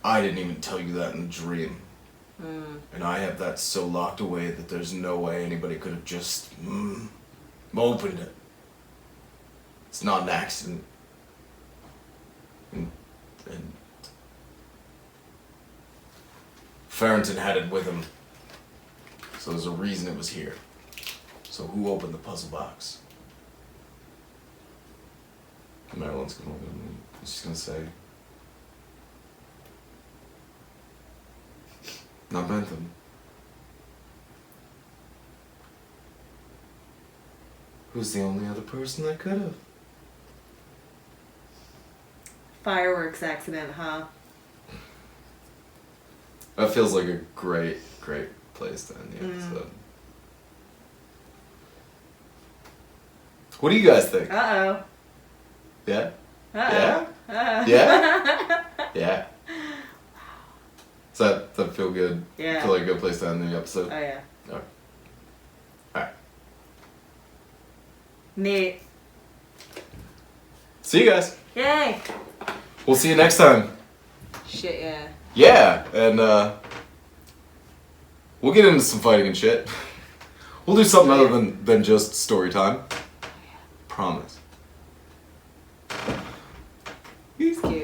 I didn't even tell you that in a dream. And I have that so locked away that there's no way anybody could have just opened it. It's not an accident. And Farrington had it with him. So there's a reason it was here. So who opened the puzzle box? Marilyn's gonna look at him and she's gonna say, not Bentham. Who's the only other person that could have? Fireworks accident, huh? That feels like a great place to end the episode. What do you guys think? Uh-oh. Yeah? Uh-oh. Yeah? Yeah? Yeah. Does that feel good? Yeah. Feel like a good place to end the episode? Oh, yeah. Okay. Alright. Neat. See you guys. Yay! We'll see you next time. Shit, yeah. Yeah, and we'll get into some fighting and shit. We'll do something other than just story time. Promise. He's cute.